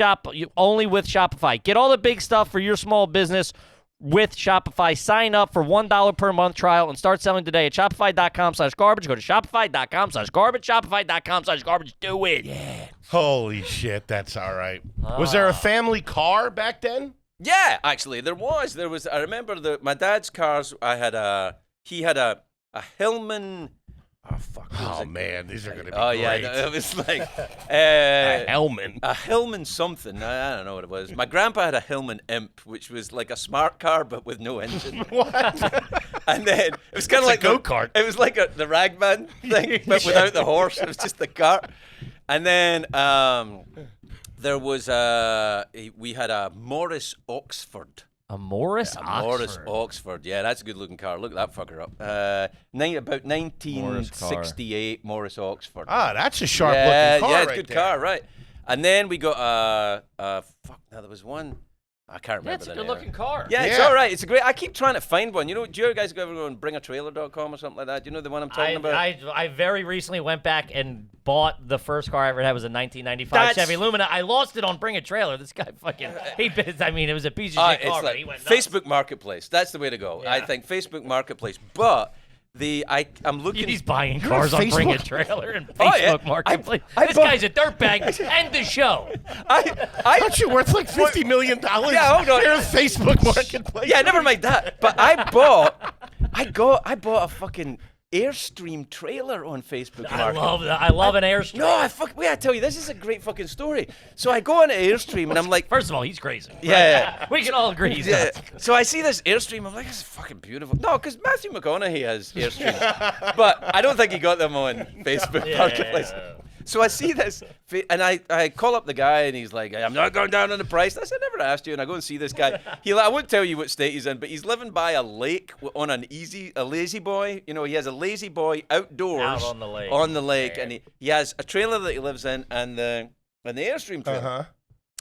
Speaker 2: Shopify. Get all the big stuff for your small business with Shopify. Sign up for $1 per month trial and start selling today at shopify.com/garbage. Go to shopify.com/garbage. Shopify.com/garbage. Do it. Yeah.
Speaker 1: Holy shit, that's all right. Was there a family car back then?
Speaker 4: Yeah, actually, there was. I remember my dad's cars. He had a Hillman. Oh, fuck.
Speaker 1: Oh, man, these are going to be
Speaker 4: great.
Speaker 1: Yeah,
Speaker 4: it was like
Speaker 1: a Hillman.
Speaker 4: A Hillman something. I don't know what it was. My grandpa had a Hillman Imp, which was like a smart car, but with no engine.
Speaker 1: What?
Speaker 4: And then it was kind of like
Speaker 1: a go-kart.
Speaker 4: It was like the Ragman thing, but without the horse. It was just the car. And then there was we had a Morris Oxford.
Speaker 2: A Morris Oxford.
Speaker 4: Morris Oxford. Yeah, that's a good-looking car. Look that fucker up. About 1968 Morris Oxford.
Speaker 1: Ah, that's a sharp-looking car.
Speaker 4: Yeah, it's a good car, right. And then we got now there was one. I can't remember.
Speaker 2: That's a good-looking car.
Speaker 4: Yeah, it's all right. It's a great. I keep trying to find one. Do you guys ever go and bringatrailer.com or something like that? Do you know the one I'm talking about?
Speaker 2: I very recently went back and bought the first car I ever had. Was a 1995 Chevy Lumina. I lost it on Bring a Trailer. This guy fucking it was a piece of shit car.
Speaker 4: Like
Speaker 2: He went nuts.
Speaker 4: Facebook Marketplace. That's the way to go.
Speaker 2: Yeah.
Speaker 4: I think Facebook Marketplace, but. I'm looking.
Speaker 2: He's buying cars on Bring a Trailer and Facebook
Speaker 4: Oh, yeah.
Speaker 2: Marketplace.
Speaker 4: I
Speaker 2: This
Speaker 4: bought-
Speaker 2: guy's a dirtbag. End the show.
Speaker 1: Aren't you worth like $50 million?
Speaker 4: Yeah, hold on.
Speaker 1: You're a Facebook Marketplace.
Speaker 4: Yeah, never mind that. But I bought a fucking Airstream trailer on Facebook
Speaker 2: I
Speaker 4: Market.
Speaker 2: love that. I love an Airstream.
Speaker 4: No, I tell you, this is a great fucking story. So I go on Airstream and I'm like,
Speaker 2: First of all, he's crazy.
Speaker 4: yeah.
Speaker 2: We can all agree he's
Speaker 4: Yeah.
Speaker 2: nuts.
Speaker 4: So I see this Airstream. I'm like, this is fucking beautiful. No, because Matthew McConaughey has Airstreams. But I don't think he got them on Facebook Marketplace. So I see this, and I call up the guy, and he's like, I'm not going down on the price. I said, never asked you. And I go and see this guy. I won't tell you what state he's in, but he's living by a lake on a lazy boy. You know, he has a lazy boy outdoors.
Speaker 2: Out on the lake.
Speaker 4: On the lake. And he has a trailer that he lives in and the Airstream trailer.
Speaker 1: Uh-huh.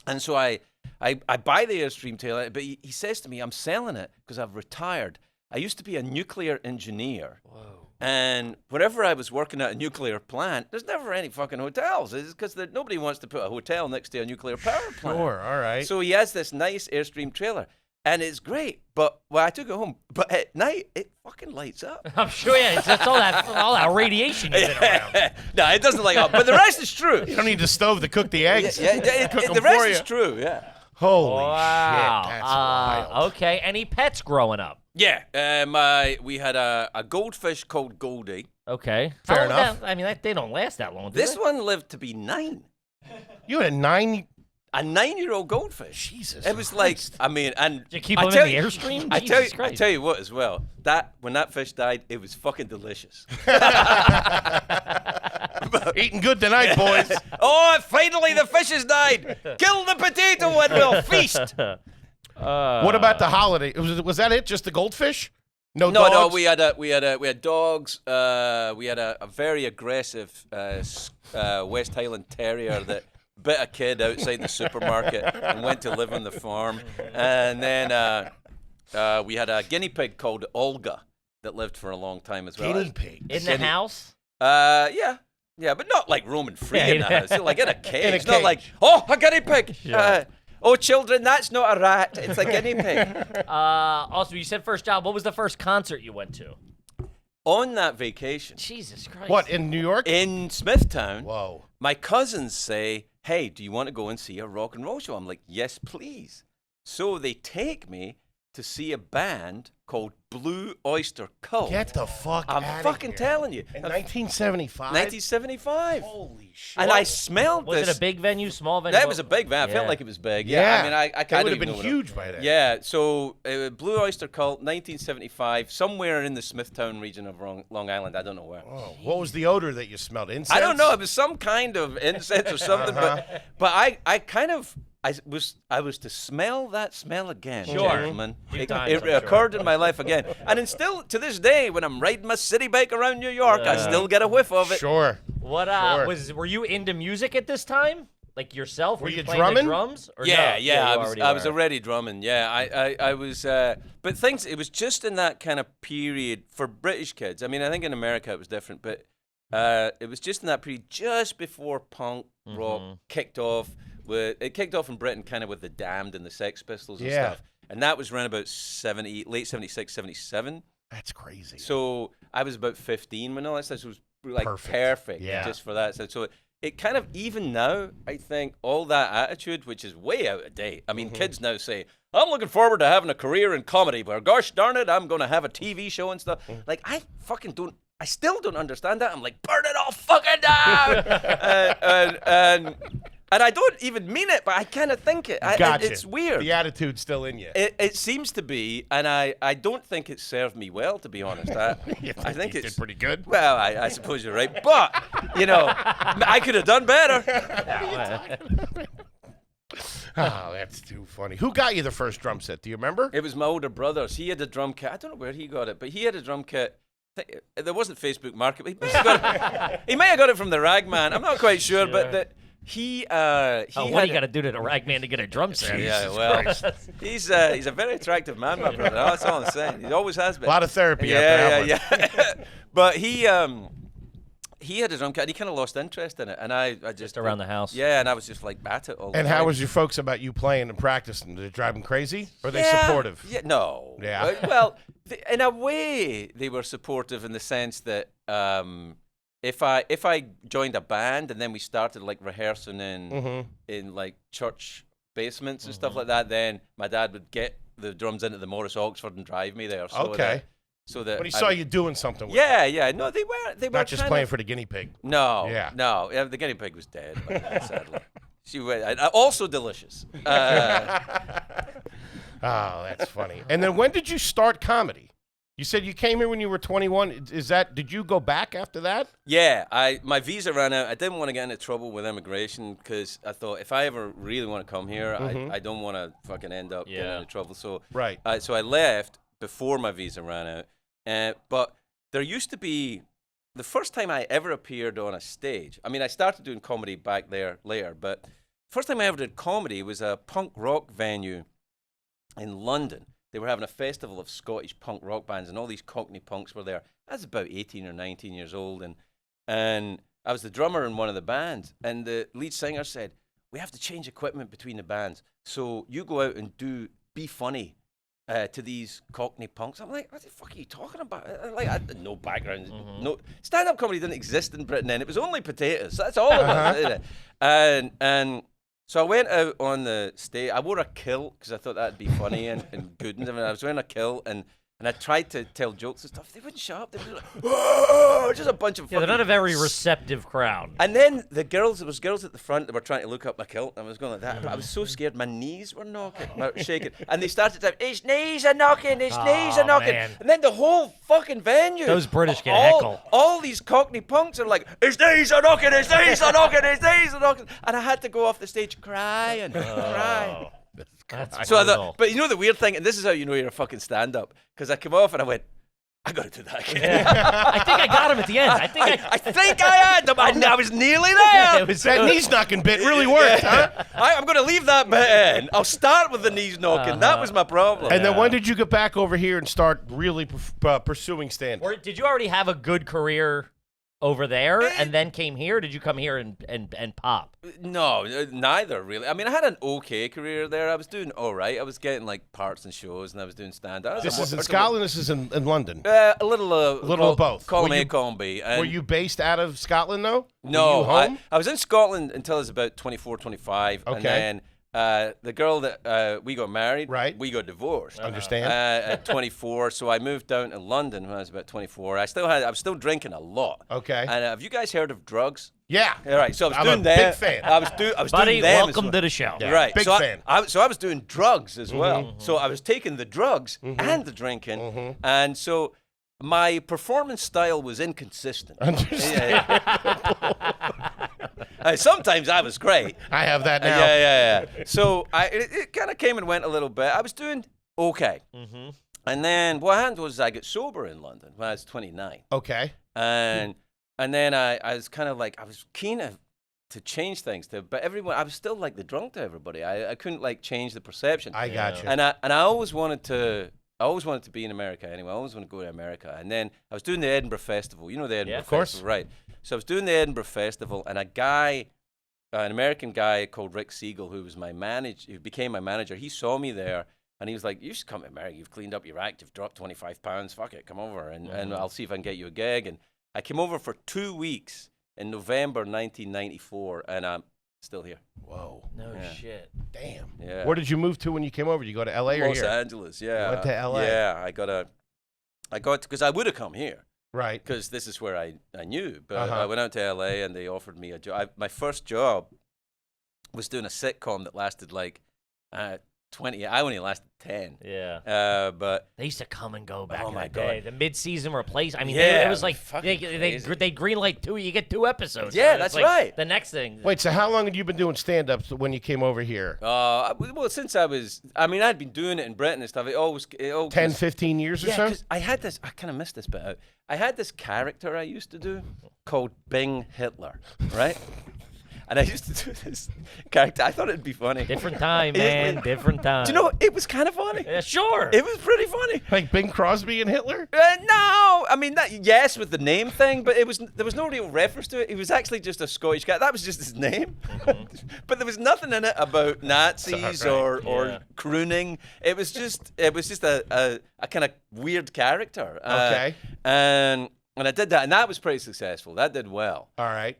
Speaker 4: And so I buy the Airstream trailer, but he says to me, I'm selling it because I've retired. I used to be a nuclear engineer. Whoa. And whenever I was working at a nuclear plant, there's never any fucking hotels. It's because nobody wants to put a hotel next to a nuclear power plant.
Speaker 1: Sure, all right.
Speaker 4: So he has this nice Airstream trailer, and it's great. But I took it home. But at night, it fucking lights up.
Speaker 2: I'm sure, yeah. It's all that radiation you've been around.
Speaker 4: No, it doesn't light up. But the rest is true.
Speaker 1: You don't need the stove to cook the eggs.
Speaker 4: Yeah, the rest is true, yeah.
Speaker 1: Holy
Speaker 2: Wow.
Speaker 1: shit, that's wild.
Speaker 2: Okay. Any pets growing up?
Speaker 4: Yeah, we had a goldfish called Goldie.
Speaker 2: Okay.
Speaker 1: Fair
Speaker 2: How long
Speaker 1: enough.
Speaker 2: I mean, they don't last that long. Do
Speaker 4: This
Speaker 2: they?
Speaker 4: one lived to be 9.
Speaker 1: You had
Speaker 4: A 9-year-old goldfish.
Speaker 1: Jesus
Speaker 4: It was like,
Speaker 1: Christ.
Speaker 4: I mean, and
Speaker 2: Did you keep
Speaker 4: I
Speaker 2: them
Speaker 4: tell
Speaker 2: in the
Speaker 4: you-
Speaker 2: Airstream?
Speaker 4: I
Speaker 2: Jesus
Speaker 4: tell
Speaker 2: Christ.
Speaker 4: you what as well. When that fish died, it was fucking delicious.
Speaker 1: Eating good tonight, boys.
Speaker 4: Oh, finally the fish has died. Kill the potato and we'll feast.
Speaker 1: What about the holiday? Was that it? Just the goldfish? No,
Speaker 4: No,
Speaker 1: dogs?
Speaker 4: we had dogs. We had a very aggressive West Highland Terrier that bit a kid outside the supermarket and went to live on the farm. And then we had a guinea pig called Olga that lived for a long time as well.
Speaker 1: Guinea pig.
Speaker 2: In the house?
Speaker 4: Yeah. Yeah, but not like roaming free in the house. Like in a cage.
Speaker 1: In a
Speaker 4: Not like,
Speaker 1: cage.
Speaker 4: oh, a guinea pig. Oh, children, that's not a rat. It's a guinea pig.
Speaker 2: Also, you said first job. What was the first concert you went to?
Speaker 4: On that vacation.
Speaker 2: Jesus Christ.
Speaker 1: What, in New York?
Speaker 4: In Smithtown.
Speaker 1: Whoa.
Speaker 4: My cousins say, hey, do you want to go and see a rock and roll show? I'm like, yes, please. So they take me to see a band called Blue Oyster Cult.
Speaker 1: Get the fuck
Speaker 4: I'm
Speaker 1: out
Speaker 4: fucking telling you.
Speaker 1: In 1975?
Speaker 4: 1975.
Speaker 1: Holy shit.
Speaker 4: And I smelled
Speaker 2: Was
Speaker 4: this.
Speaker 2: it a big venue, small venue?
Speaker 4: That was a big van. I felt
Speaker 2: Yeah.
Speaker 4: like it was big.
Speaker 1: Yeah.
Speaker 4: I mean, I
Speaker 1: It
Speaker 4: can't
Speaker 1: would have
Speaker 4: even
Speaker 1: been
Speaker 4: know
Speaker 1: huge by then.
Speaker 4: Yeah, so Blue Oyster Cult, 1975, somewhere in the Smithtown region of Long Island. I don't know where.
Speaker 1: Oh, what was the odor that you smelled? Incense?
Speaker 4: I don't know. It was some kind of incense or something. But I kind of I was to smell that smell again, gentlemen.
Speaker 2: Few
Speaker 4: It,
Speaker 2: times, I'm
Speaker 4: occurred in my life again, and it's still to this day when I'm riding my city bike around New York, I still get a whiff of it.
Speaker 1: Sure.
Speaker 2: What
Speaker 1: Sure.
Speaker 2: were you into music at this time? Like yourself?
Speaker 1: Were you
Speaker 2: playing
Speaker 1: drumming?
Speaker 2: the drums? Or
Speaker 4: Yeah,
Speaker 2: no?
Speaker 4: yeah,
Speaker 2: you
Speaker 4: I was
Speaker 2: were.
Speaker 4: already drumming. Yeah, I was. But things. It was just in that kind of period for British kids. I mean, I think in America it was different, but it was just in that period, just before punk rock kicked off. It kicked off in Britain, kind of with the Damned and the Sex Pistols and stuff, and that was around about late 76, 77.
Speaker 1: That's crazy.
Speaker 4: So I was about 15 when all that stuff was like
Speaker 1: Perfect. Yeah.
Speaker 4: just for that. So it kind of, even now, I think all that attitude, which is way out of date. I mean, kids now say, I'm looking forward to having a career in comedy, but gosh darn it, I'm going to have a TV show and stuff. Like, I fucking don't, I still don't understand that. I'm like, burn it all fucking down! And I don't even mean it, but I kind of think it.
Speaker 1: Gotcha.
Speaker 4: It's weird.
Speaker 1: The attitude's still in you.
Speaker 4: It seems to be, and I don't think it served me well, to be honest. I think
Speaker 1: you
Speaker 4: it's
Speaker 1: did pretty good.
Speaker 4: Well, I suppose you're right, but you know, I could have done better.
Speaker 1: Oh, that's too funny. Who got you the first drum set? Do you remember?
Speaker 4: It was my older brother's. He had a drum kit. I don't know where he got it, but he had a drum kit. There wasn't Facebook Market. He may have got it from the Ragman. I'm not quite sure, but that. He
Speaker 2: what do
Speaker 4: had
Speaker 2: you got to do to the Ragman to get a drum set?
Speaker 4: Yeah, well, he's a very attractive man, my brother. That's all I'm saying. He always has been.
Speaker 1: A lot of therapy after that one.
Speaker 4: Yeah. But he had a drum kit. And he kind of lost interest in it, and I just
Speaker 2: around the house.
Speaker 4: Yeah, and I was just like at it all the
Speaker 1: And
Speaker 4: time.
Speaker 1: how was your folks about you playing and practicing? Did it drive them crazy? Or were they supportive?
Speaker 4: Yeah, no.
Speaker 1: Yeah.
Speaker 4: Well, in a way, they were supportive in the sense that if I joined a band and then we started like rehearsing in like church basements and stuff like that, then my dad would get the drums into the Morris Oxford and drive me there. So
Speaker 1: Okay.
Speaker 4: That
Speaker 1: When he saw you doing something with
Speaker 4: Yeah,
Speaker 1: it.
Speaker 4: yeah. No, they were
Speaker 1: Not just
Speaker 4: kind
Speaker 1: playing
Speaker 4: of,
Speaker 1: for the guinea pig.
Speaker 4: No.
Speaker 1: Yeah.
Speaker 4: No. The guinea pig was dead, sadly. She was also delicious.
Speaker 1: Oh, that's funny. And then when did you start comedy? You said you came here when you were 21. Did you go back after that?
Speaker 4: Yeah, my visa ran out. I didn't want to get into trouble with immigration because I thought if I ever really want to come here, I don't want to fucking end up getting into trouble. So
Speaker 1: Right.
Speaker 4: So I left before my visa ran out. But there used to be the first time I ever appeared on a stage. I mean, I started doing comedy back there later, but first time I ever did comedy was a punk rock venue in London. They were having a festival of Scottish punk rock bands, and all these Cockney punks were there. I was about 18 or 19 years old, and I was the drummer in one of the bands. And the lead singer said, "We have to change equipment between the bands, so you go out and be funny to these Cockney punks." I'm like, "What the fuck are you talking about?" I had no background. No stand-up comedy didn't exist in Britain then. It was only potatoes. That's all it was. And so I went out on the stage. I wore a kilt because I thought that'd be funny and good. And I was wearing a kilt and I tried to tell jokes and stuff. They wouldn't shut up. They were like, "Whoa!" Just a bunch of
Speaker 2: Yeah, they're not a very receptive crowd.
Speaker 4: And then there was girls at the front that were trying to look up my kilt. And I was going like that. But I was so scared. My knees were shaking. And they started to say, "His knees are knocking. His knees are knocking."
Speaker 2: Man.
Speaker 4: And then the whole fucking venue.
Speaker 2: Those British can heckle.
Speaker 4: All these Cockney punks are like, "His knees are knocking. His knees are knocking. His knees are knocking." And I had to go off the stage crying. Crying.
Speaker 2: That's
Speaker 4: So I
Speaker 2: brutal.
Speaker 4: thought, but you know the weird thing, and this is how you know you're a fucking stand-up, because I came off and I went, I got to do that again.
Speaker 2: I think I got him at the end. I think
Speaker 4: I think I had them. I was nearly there.
Speaker 1: That knees knocking bit really worked, huh?
Speaker 4: I'm going to leave that bit in. I'll start with the knees knocking. That was my problem.
Speaker 1: And then when did you get back over here and start really pursuing stand-up?
Speaker 2: Or did you already have a good career over there and then came here? Did you come here and pop?
Speaker 4: No, neither really. I mean, I had an okay career there. I was doing all right. I was getting like parts and shows, and I was doing stand-up.
Speaker 1: This is in Scotland. This is in London.
Speaker 4: A little
Speaker 1: of both.
Speaker 4: Column A, column B.
Speaker 1: Were you based out of Scotland though?
Speaker 4: No,
Speaker 1: were you home?
Speaker 4: I was in Scotland until I was about 24, 25.
Speaker 1: Okay.
Speaker 4: And then the girl that we got married,
Speaker 1: right?
Speaker 4: We got divorced.
Speaker 1: Understand?
Speaker 4: At 24, so I moved down to London when I was about 24. I was still drinking a lot.
Speaker 1: Okay.
Speaker 4: And have you guys heard of drugs?
Speaker 1: Yeah.
Speaker 4: All right. So I was
Speaker 1: I'm
Speaker 4: doing
Speaker 1: a
Speaker 4: that.
Speaker 1: big fan.
Speaker 4: I was
Speaker 2: Buddy,
Speaker 4: doing them
Speaker 2: welcome to the show.
Speaker 1: Yeah.
Speaker 4: Right.
Speaker 1: Big fan.
Speaker 4: So I was doing drugs as well. So I was taking the drugs and the drinking, and so my performance style was inconsistent.
Speaker 1: Understand?
Speaker 4: Sometimes I was great.
Speaker 1: I have that now.
Speaker 4: Yeah. So it kind of came and went a little bit. I was doing okay. And then what happened was I got sober in London when I was 29.
Speaker 1: Okay.
Speaker 4: And then I was kind of like, I was keen to change things, but everyone, I was still like the drunk to everybody. I couldn't like change the perception.
Speaker 1: I got you.
Speaker 4: And I always wanted to be in America anyway. I always wanted to go to America. And then I was doing the Edinburgh Festival. You know the Edinburgh
Speaker 1: of course.
Speaker 4: Festival, right? So I was doing the Edinburgh Festival, and an American guy called Rick Siegel, who became my manager, he saw me there, and he was like, "You should come to America. You've cleaned up your act. You've dropped 25 pounds. Fuck it, come over, and I'll see if I can get you a gig." And I came over for 2 weeks in November 1994, and I'm still here.
Speaker 1: Whoa.
Speaker 2: No shit.
Speaker 1: Damn.
Speaker 4: Yeah.
Speaker 1: Where did you move to when you came over? Did you go to L.A. or
Speaker 4: Los
Speaker 1: here?
Speaker 4: Angeles, yeah.
Speaker 1: You went to L.A.
Speaker 4: Yeah, I got because I would have come here.
Speaker 1: Right.
Speaker 4: Because this is where I knew. But
Speaker 1: Uh-huh.
Speaker 4: I went out to L.A. and they offered me a job. My first job was doing a sitcom that lasted like 20. I only lasted 10.
Speaker 2: Yeah.
Speaker 4: But
Speaker 2: they used to come and go back
Speaker 4: Oh
Speaker 2: in
Speaker 4: my
Speaker 2: the day.
Speaker 4: God.
Speaker 2: The mid-season replace. I mean,
Speaker 4: Yeah,
Speaker 2: it was like
Speaker 4: fucking
Speaker 2: they
Speaker 4: crazy.
Speaker 2: greenlight two. You get 2 episodes.
Speaker 4: Yeah,
Speaker 2: It's
Speaker 4: that's
Speaker 2: like
Speaker 4: right.
Speaker 2: The next thing.
Speaker 1: Wait, so how long had you been doing stand-ups when you came over here?
Speaker 4: well, since I'd been doing it in Britain and stuff. It always
Speaker 1: 10, 15 years or
Speaker 4: Yeah,
Speaker 1: so?
Speaker 4: because I had this. I kind of missed this bit out. I had this character I used to do called Bing Hitler, right? And I used to do this character. I thought it'd be funny.
Speaker 2: Different time, man. Different time.
Speaker 4: Do you know, it was kind of funny.
Speaker 2: Yeah, sure.
Speaker 4: It was pretty funny.
Speaker 1: Like Bing Crosby and Hitler?
Speaker 4: No, I mean, yes, with the name thing, but there was no real reference to it. He was actually just a Scottish guy. That was just his name. But there was nothing in it about Nazis or crooning. It was just a kind of weird character.
Speaker 1: Okay.
Speaker 4: And I did that, and that was pretty successful. That did well.
Speaker 1: All right.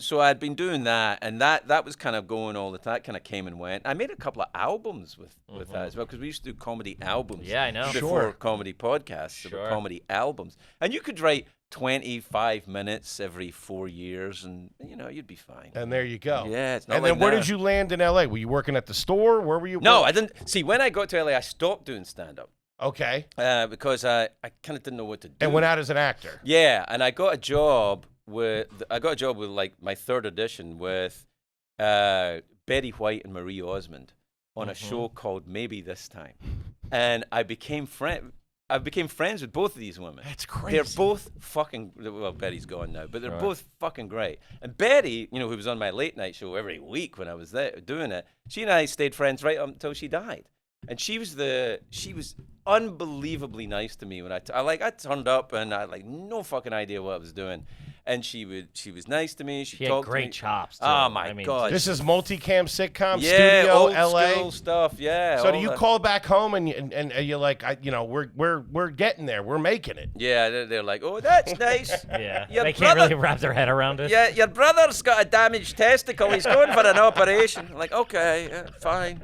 Speaker 4: So I'd been doing that, and that was kind of going all the time. That kind of came and went. I made a couple of albums with that as well, because we used to do comedy albums.
Speaker 2: Yeah, I know.
Speaker 4: Before
Speaker 1: Sure.
Speaker 4: comedy podcasts, there were
Speaker 2: Sure.
Speaker 4: comedy albums. And you could write 25 minutes every 4 years, and, you'd be fine.
Speaker 1: And there you go.
Speaker 4: Yeah, it's not
Speaker 1: And
Speaker 4: like
Speaker 1: then where
Speaker 4: now.
Speaker 1: did you land in L.A.? Were you working at the store? Where were you?
Speaker 4: No, I didn't. See, when I got to LA, I stopped doing stand-up
Speaker 1: Okay.
Speaker 4: because I kind of didn't know what to do.
Speaker 1: And went out as an actor.
Speaker 4: Yeah, and I got a job with like my third audition with Betty White and Marie Osmond on a show called Maybe This Time, and I became friends with both of these women.
Speaker 1: That's crazy.
Speaker 4: They're both fucking. Well, Betty's gone now, but they're both fucking great. And Betty, who was on my late night show every week when I was there doing it, she and I stayed friends right up until she died. And she was unbelievably nice to me when I turned up and I had no fucking idea what I was doing, and she was nice to me. She
Speaker 2: He had
Speaker 4: talked to
Speaker 2: great
Speaker 4: me.
Speaker 2: chops. Too.
Speaker 4: Oh my
Speaker 2: I mean,
Speaker 4: God!
Speaker 1: This is multicam sitcom
Speaker 4: Yeah,
Speaker 1: studio,
Speaker 4: old
Speaker 1: L.A.
Speaker 4: school stuff. Yeah.
Speaker 1: So
Speaker 4: all
Speaker 1: do you
Speaker 4: that.
Speaker 1: call back home and you're like, we're getting there, we're making it.
Speaker 4: Yeah, they're like, oh, that's nice.
Speaker 2: Yeah,
Speaker 4: Your
Speaker 2: they can't
Speaker 4: brother-
Speaker 2: really wrap their head around it.
Speaker 4: Yeah, your brother's got a damaged testicle. He's going for an operation. I'm like, okay, yeah, fine.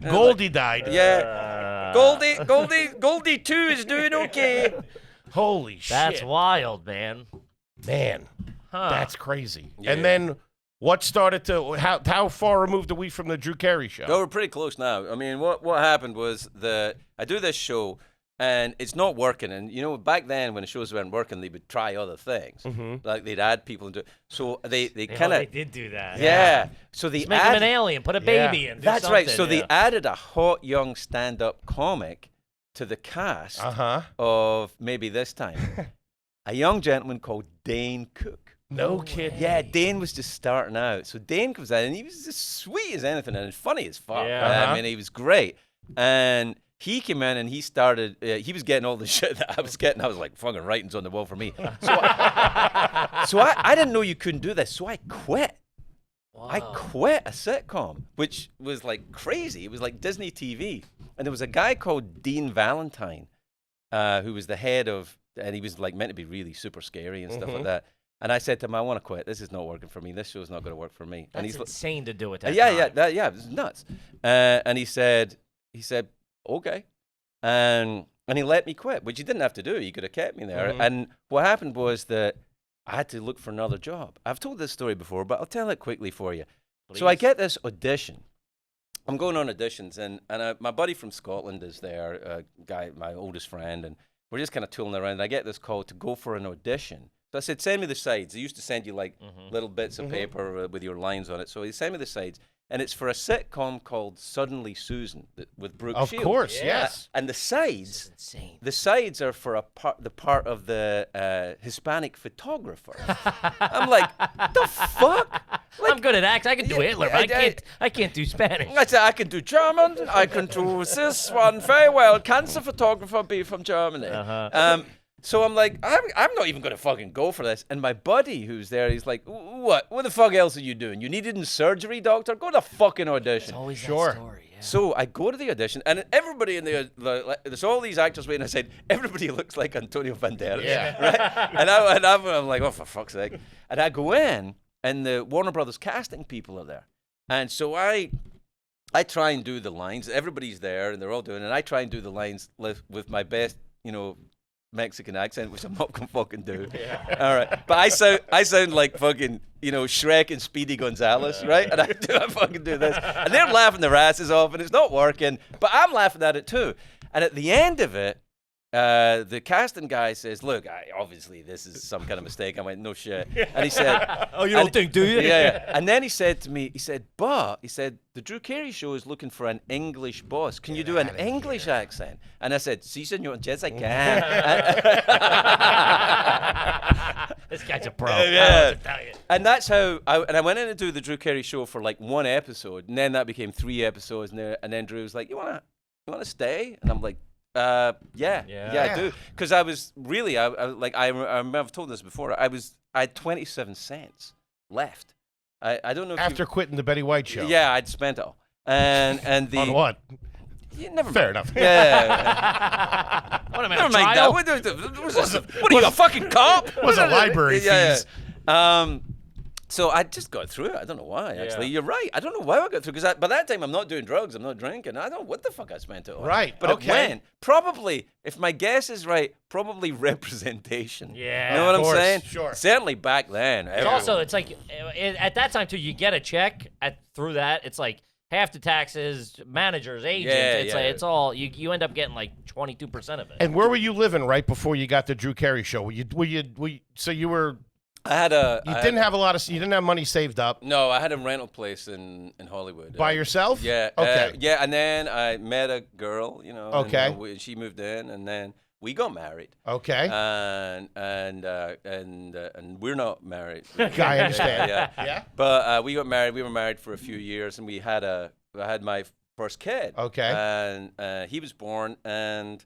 Speaker 1: Goldie died.
Speaker 4: Yeah, Goldie 2 is doing okay.
Speaker 1: Holy shit.
Speaker 2: That's wild, man.
Speaker 1: Man,
Speaker 2: Huh.
Speaker 1: that's crazy.
Speaker 4: Yeah.
Speaker 1: And then what started to how far removed are we from the Drew Carey show?
Speaker 4: No, we're pretty close now. I mean, what happened was I do this show, and it's not working. And back then when the shows weren't working, they would try other things, like they'd add people into. So they kind
Speaker 2: They
Speaker 4: of
Speaker 2: did do that.
Speaker 4: yeah. So they
Speaker 2: Just make him an alien. Put a baby in. Do
Speaker 4: That's right. So
Speaker 2: something,
Speaker 4: they added a hot young stand-up comic to the cast of Maybe This Time. A young gentleman called Dane Cook.
Speaker 1: No kidding.
Speaker 4: Yeah, Dane was just starting out. So Dane comes in, and he was as sweet as anything and funny as fuck.
Speaker 2: Yeah.
Speaker 4: I mean, he was great. And he came in and he started. He was getting all the shit that I was getting. I was like, fucking writings on the wall for me. So I didn't know you couldn't do this. So I quit. Wow. I quit a sitcom, which was like crazy. It was like Disney TV, and there was a guy called Dean Valentine, who was the head of, and he was like meant to be really super scary and stuff like that. And I said to him, I want to quit. This is not working for me. This show's not going to work for me.
Speaker 2: That's
Speaker 4: and he's
Speaker 2: insane to do it. That
Speaker 4: yeah,
Speaker 2: time.
Speaker 4: yeah, it was nuts. And he said, okay, and he let me quit, which he didn't have to do. He could have kept me there. And what happened was that I had to look for another job. I've told this story before, but I'll tell it quickly for you. Please. So I get this audition. I'm going on auditions, and my buddy from Scotland is there, a guy, my oldest friend, and we're just kind of tooling around. And I get this call to go for an audition. So I said, send me the sides. They used to send you like little bits of paper with your lines on it. So he sent me the sides. And it's for a sitcom called Suddenly Susan with Brooke Shields.
Speaker 1: Of course, yes.
Speaker 4: And the sides,
Speaker 2: insane.
Speaker 4: The sides are for the part of the Hispanic photographer. I'm like, the fuck? Like,
Speaker 2: I'm good at acting. I can do Hitler, but I can't do Spanish.
Speaker 4: I said, I can do German. I can do this one very well. Cancer photographer be from Germany. So I'm like, I'm not even going to fucking go for this. And my buddy who's there, he's like, what the fuck else are you doing? You needed in surgery, doctor? Go to fucking audition.
Speaker 2: It's always that story, yeah.
Speaker 4: So I go to the audition, and everybody in there's all these actors waiting. I said, everybody looks like Antonio Banderas. Yeah. Right? And I'm like, oh, for fuck's sake. And I go in, and the Warner Brothers casting people are there. And so I try and do the lines. Everybody's there, and they're all doing it. And I try and do the lines with my best, Mexican accent, which I'm not gonna fucking do. Yeah. All right, but I sound like fucking Shrek and Speedy Gonzales, right? And I fucking do this, and they're laughing their asses off, and it's not working, but I'm laughing at it too. And at the end of it, the casting guy says, "Look, obviously this is some kind of mistake." I went, "No shit," and he said,
Speaker 2: "Oh, you don't think, do you?"
Speaker 4: Yeah. And then he said to me, he said, the Drew Carey show is looking for an English boss. Can you do an English accent? And I said, "Si, senor, yes, I can."
Speaker 2: This guy's a pro.
Speaker 4: Yeah. And that's how I went in to do the Drew Carey show for like one episode, and then that became 3 episodes, and then Drew was like, "You wanna stay?" And I'm like, yeah, I do. Because I was really, I remember I've told this before. I had 27 cents left. I don't know if
Speaker 1: after quitting the Betty White show.
Speaker 4: Yeah, I'd spent it all. And the
Speaker 1: on what?
Speaker 4: Never
Speaker 1: Fair
Speaker 4: mind.
Speaker 1: enough.
Speaker 4: Yeah.
Speaker 2: What am I?
Speaker 4: Never mind that. What are you, a fucking cop?
Speaker 1: Was a library fees.
Speaker 4: So I just got through it. I don't know why, actually. You're right. I don't know why I got through, because by that time I'm not doing drugs, I'm not drinking. I don't know what the fuck I spent it on.
Speaker 1: Right,
Speaker 4: but
Speaker 1: okay.
Speaker 4: It went. Probably, if my guess is right, probably representation.
Speaker 2: Yeah.
Speaker 4: You know what I'm saying?
Speaker 1: Sure.
Speaker 4: Certainly back then.
Speaker 2: It's also, it's like, at that time, too, you get a check through that. It's like half the taxes, managers, agents. It's all, you end up getting like 22% of it.
Speaker 1: And where were you living right before you got the Drew Carey show? So you were... You didn't have money saved up.
Speaker 4: No, I had a rental place in Hollywood.
Speaker 1: By yourself?
Speaker 4: Yeah.
Speaker 1: Okay.
Speaker 4: Yeah, and then I met a girl,
Speaker 1: Okay.
Speaker 4: And she moved in, and then we got married.
Speaker 1: Okay.
Speaker 4: And we're not married.
Speaker 1: I understand.
Speaker 4: Yeah. But we got married. We were married for a few years, and I had my first kid.
Speaker 1: Okay.
Speaker 4: And he was born, and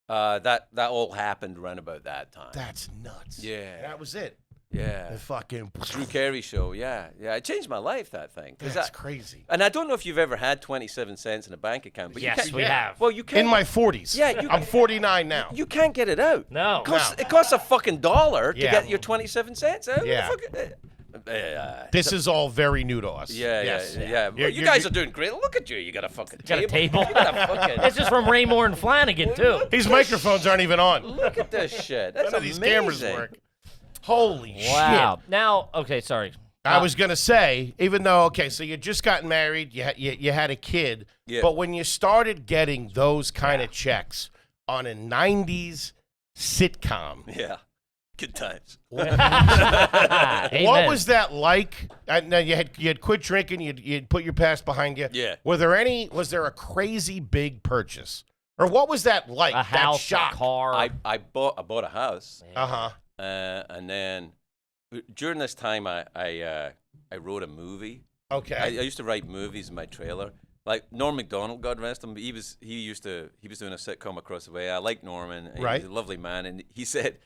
Speaker 4: that all happened around about that time.
Speaker 1: That's nuts.
Speaker 4: Yeah.
Speaker 1: That was it.
Speaker 4: Yeah.
Speaker 1: The fucking
Speaker 4: Drew Carey show, yeah. It changed my life, that thing.
Speaker 1: That's crazy.
Speaker 4: And I don't know if you've ever had 27 cents in a bank account, but
Speaker 2: yes, we have.
Speaker 4: Well, you can't.
Speaker 1: In my 40s.
Speaker 4: Yeah,
Speaker 1: I'm 49 now.
Speaker 4: You can't get it out.
Speaker 2: No.
Speaker 4: It costs a fucking $1 to
Speaker 1: Yeah.
Speaker 4: get your 27 cents out.
Speaker 1: Yeah. This is all very new to us.
Speaker 4: Yeah. Well, you guys are doing great. Look at you. You got a fucking
Speaker 2: Got a table.
Speaker 4: You got a fucking...
Speaker 2: This is from Raymore and Flanagan, too.
Speaker 1: These microphones aren't even on.
Speaker 4: Look at this shit. That's
Speaker 1: None of
Speaker 4: amazing.
Speaker 1: these cameras work. Holy
Speaker 2: Wow.
Speaker 1: shit.
Speaker 2: Now, okay, sorry.
Speaker 1: I was going to say, even though, so you just got married, you had a kid, but when you started getting those kind of checks on a 90s sitcom.
Speaker 4: Yeah. Good times.
Speaker 1: What was that like? Now you had quit drinking, you'd put your past behind you.
Speaker 4: Yeah.
Speaker 1: Was there a crazy big purchase? Or what was that like?
Speaker 2: A house,
Speaker 1: that shock?
Speaker 2: a car.
Speaker 4: I bought a house.
Speaker 1: Uh-huh.
Speaker 4: And then during this time, I wrote a movie.
Speaker 1: Okay.
Speaker 4: I used to write movies in my trailer. like Norm Macdonald, God rest him. He was doing a sitcom across the way. I like Norman.
Speaker 1: Right.
Speaker 4: He's a lovely man, and he said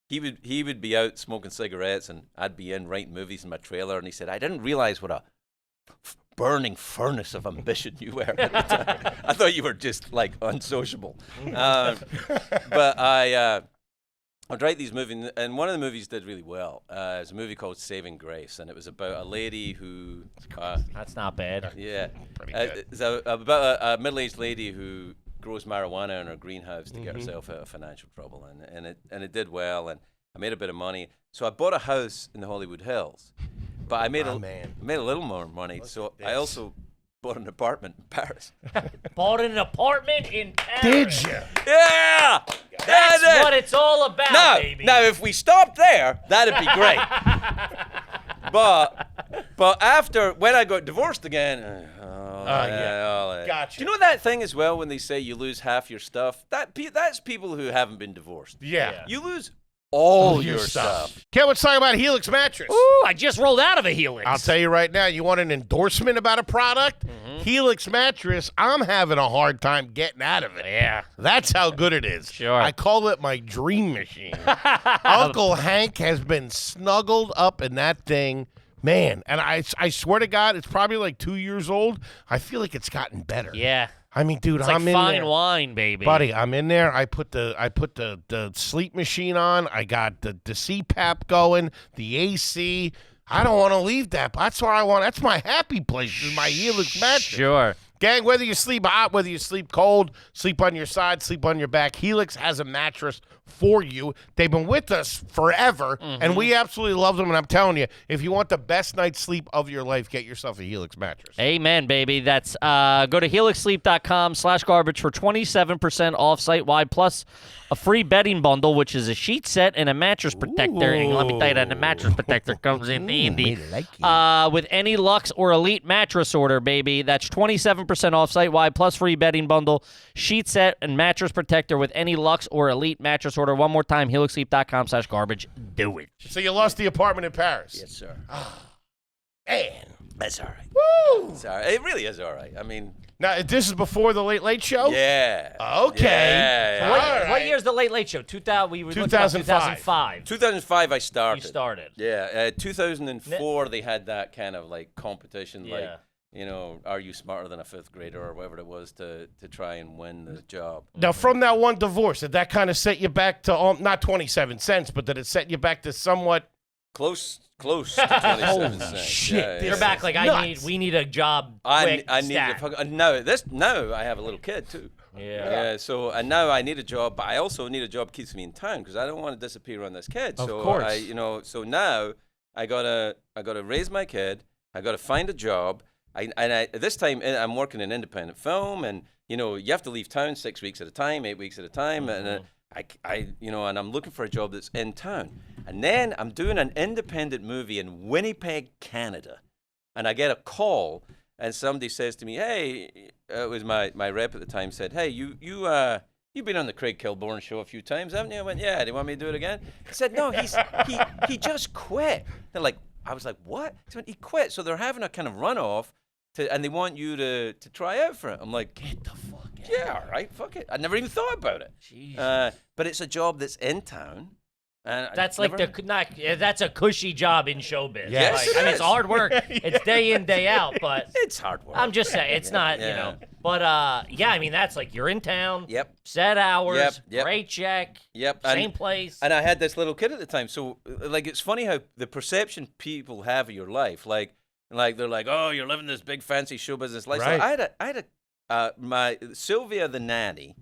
Speaker 4: he would be out smoking cigarettes, and I'd be in writing movies in my trailer. And he said I didn't realize what a burning furnace of ambition you were. I thought you were just like unsociable. But I'd write these movies, and one of the movies did really well. It's a movie called Saving Grace, and it was about a lady who...
Speaker 2: That's not bad.
Speaker 4: Yeah.
Speaker 1: Pretty good.
Speaker 4: It's about a middle-aged lady who grows marijuana in her greenhouse to get herself out of financial trouble, and it did well, and I made a bit of money. So I bought a house in the Hollywood Hills, but I made a little more money, so I also bought an apartment in Paris.
Speaker 2: Bought an apartment in Paris.
Speaker 1: Did you?
Speaker 4: Yeah!
Speaker 2: That's what it's all about, baby.
Speaker 4: Now, if we stopped there, that'd be great. but after, when I got divorced again,
Speaker 1: Gotcha.
Speaker 4: Do you know that thing as well when they say you lose half your stuff? That's people who haven't been divorced.
Speaker 1: Yeah.
Speaker 4: You lose all your stuff.
Speaker 1: Ken, let's talk about Helix Mattress.
Speaker 2: Ooh, I just rolled out of a Helix.
Speaker 1: I'll tell you right now, you want an endorsement about a product? Helix Mattress, I'm having a hard time getting out of it.
Speaker 2: Yeah.
Speaker 1: That's how good it is.
Speaker 2: Sure.
Speaker 1: I call it my dream machine. Uncle Hank has been snuggled up in that thing. Man, and I swear to God, it's probably like 2 years old. I feel like it's gotten better.
Speaker 2: Yeah.
Speaker 1: I mean, dude,
Speaker 2: It's
Speaker 1: I'm
Speaker 2: like
Speaker 1: in
Speaker 2: fine
Speaker 1: there.
Speaker 2: wine, baby.
Speaker 1: Buddy, I'm in there. I put the sleep machine on. I got the CPAP going, the AC. I don't want to leave that. That's where I want. That's my happy place. Is my Helix mattress.
Speaker 2: Sure.
Speaker 1: Gang, whether you sleep hot, whether you sleep cold, sleep on your side, sleep on your back, Helix has a mattress for you. They've been with us forever, and we absolutely love them. And I'm telling you, if you want the best night's sleep of your life, get yourself a Helix mattress.
Speaker 2: Amen, baby. That's go to helixsleep.com/garbage for 27% off site-wide, plus a free bedding bundle, which is a sheet set and a mattress protector. And let me tell you that the mattress protector comes in handy. With any Luxe or Elite mattress order, baby. That's 27% off site-wide, plus free bedding bundle, sheet set, and mattress protector with any Luxe or Elite mattress order. One more time, helixsleep.com/garbage. Do it.
Speaker 1: So you lost the apartment in Paris.
Speaker 4: Yes, sir.
Speaker 1: Man.
Speaker 4: That's all right.
Speaker 1: Woo!
Speaker 4: It's all right. It really is all right. I mean,
Speaker 1: Now, this is before the Late Late Show?
Speaker 4: yeah.
Speaker 1: Okay.
Speaker 4: Yeah.
Speaker 1: All
Speaker 2: What,
Speaker 1: right.
Speaker 2: what year's the Late Late Show? 2005.
Speaker 1: 2005.
Speaker 4: 2005, I started.
Speaker 2: You started.
Speaker 4: Yeah, 2004, they had that kind of like competition, like,
Speaker 2: Yeah.
Speaker 4: you know, are you smarter than a fifth grader or whatever it was to try and win the job.
Speaker 1: Now, from that one divorce, did that kind of set you back to, not 27 cents, but did it set you back to somewhat?
Speaker 4: Close to 27 cents.
Speaker 1: shit,
Speaker 2: You're back like,
Speaker 1: nuts.
Speaker 2: we need a job
Speaker 4: I
Speaker 2: quick,
Speaker 4: need
Speaker 2: stat.
Speaker 4: now I have a little kid too.
Speaker 2: Yeah.
Speaker 4: And now I need a job, but I also need a job that keeps me in town because I don't want to disappear on this kid.
Speaker 1: Of
Speaker 4: so
Speaker 1: course.
Speaker 4: So now I gotta raise my kid. I gotta find a job. This time I'm working in independent film, and you know you have to leave town 6 weeks at a time, 8 weeks at a time, and and I'm looking for a job that's in town. And then I'm doing an independent movie in Winnipeg, Canada, and I get a call, and somebody says to me, "Hey," it was my rep at the time, said, "Hey, you've been on the Craig Kilborn show a few times, haven't you?" I went, "Yeah." Do you want me to do it again? He said, "No, he just quit." They're like, I was like, "What?" He went, "He quit." So they're having a kind of runoff, and they want you to try out for it. I'm like, "Get the fuck out." Yeah, all right, fuck it. I never even thought about it. But it's a job that's in town. And
Speaker 2: That's like that's a cushy job in showbiz.
Speaker 4: Yes,
Speaker 2: Like,
Speaker 4: it
Speaker 2: I mean, it's
Speaker 4: is.
Speaker 2: hard work. It's day in, day out, but
Speaker 4: It's hard work.
Speaker 2: I'm just saying it's not, you know. But yeah, I mean that's like you're in town.
Speaker 4: Yep.
Speaker 2: Set hours.
Speaker 4: Yep.
Speaker 2: Great check.
Speaker 4: Yep.
Speaker 2: Same place.
Speaker 4: And I had this little kid at the time, so like it's funny how the perception people have of your life, like they're like, "Oh, you're living this big fancy show business lifestyle."
Speaker 1: Right.
Speaker 4: I had my Sylvia the nanny,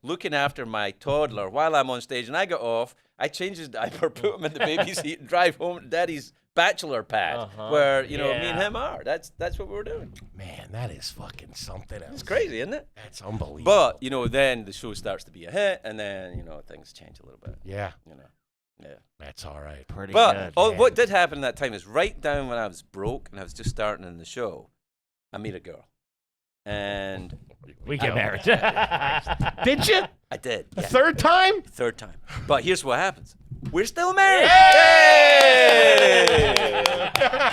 Speaker 4: looking after my toddler while I'm on stage, and I got off. I changed his diaper, put him in the baby seat, and drive home to Daddy's bachelor pad, where me and him are. That's what we were doing.
Speaker 1: Man, that is fucking something else.
Speaker 4: It's crazy, isn't it?
Speaker 1: That's unbelievable.
Speaker 4: But then the show starts to be a hit, and then things change a little bit.
Speaker 1: Yeah.
Speaker 4: Yeah.
Speaker 1: That's all right.
Speaker 2: Pretty
Speaker 4: But
Speaker 2: good.
Speaker 4: what did happen that time is right down when I was broke and I was just starting in the show, I meet a girl. And
Speaker 2: We get married.
Speaker 1: Did you?
Speaker 4: I did.
Speaker 1: The
Speaker 4: Yeah.
Speaker 1: third time?
Speaker 4: Third time. But here's what happens. We're still married.
Speaker 1: Hey!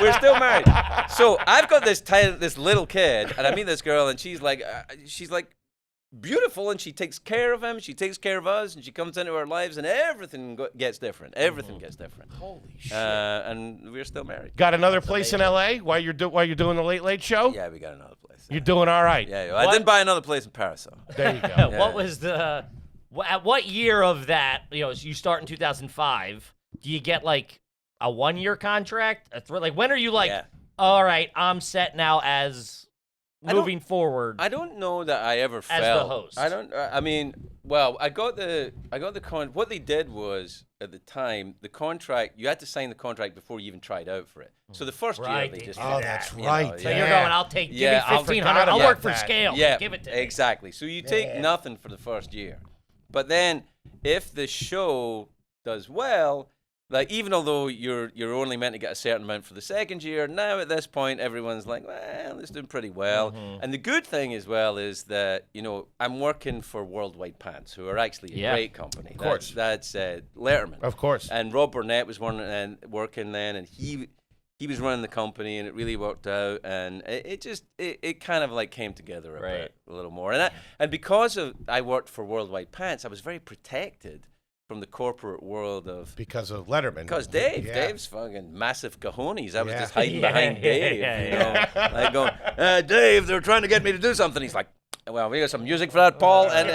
Speaker 4: We're still married. So I've got this little kid, and I meet this girl, and she's like beautiful, and she takes care of him. She takes care of us, and she comes into our lives, and everything gets different. Everything gets different.
Speaker 1: Holy shit!
Speaker 4: And we're still married.
Speaker 1: Got another place in L.A. while you're doing the Late Late Show?
Speaker 4: Yeah, we got another place.
Speaker 1: You're doing all right.
Speaker 4: Yeah, I didn't buy another place in Paris, though.
Speaker 1: There you go.
Speaker 2: What was the? At what year of that? You start in 2005. Do you get like a 1-year contract? Like when are you like?
Speaker 4: Yeah.
Speaker 2: All right, I'm set now as moving forward.
Speaker 4: I don't know that I ever felt
Speaker 2: as the host.
Speaker 4: I don't. I mean, well, I got the What they did was at the time the contract. You had to sign the contract before you even tried out for it. So the first year they just.
Speaker 1: Oh, that's right.
Speaker 2: So you're going. I'll take. Give me
Speaker 4: I'll
Speaker 2: 1,500. I'll work for
Speaker 1: that.
Speaker 2: scale.
Speaker 4: Yeah,
Speaker 2: Give it to me.
Speaker 4: exactly. So you take nothing for the first year, but then if the show does well. Like, even although you're only meant to get a certain amount for the second year, now at this point, everyone's like, well, it's doing pretty well. And the good thing as well is that, I'm working for Worldwide Pants, who are actually a great company. Of
Speaker 1: course.
Speaker 4: That's Letterman.
Speaker 1: Of course.
Speaker 4: And Rob Burnett was working then, and he was running the company, and it really worked out. And it kind of like came together a little more. And because I worked for Worldwide Pants, I was very protected from the corporate world
Speaker 1: because of Letterman.
Speaker 4: Because Dave's fucking massive cojones. I was just hiding behind Dave, like going, Dave, they're trying to get me to do something. He's like, well, we got some music for that, Paul. And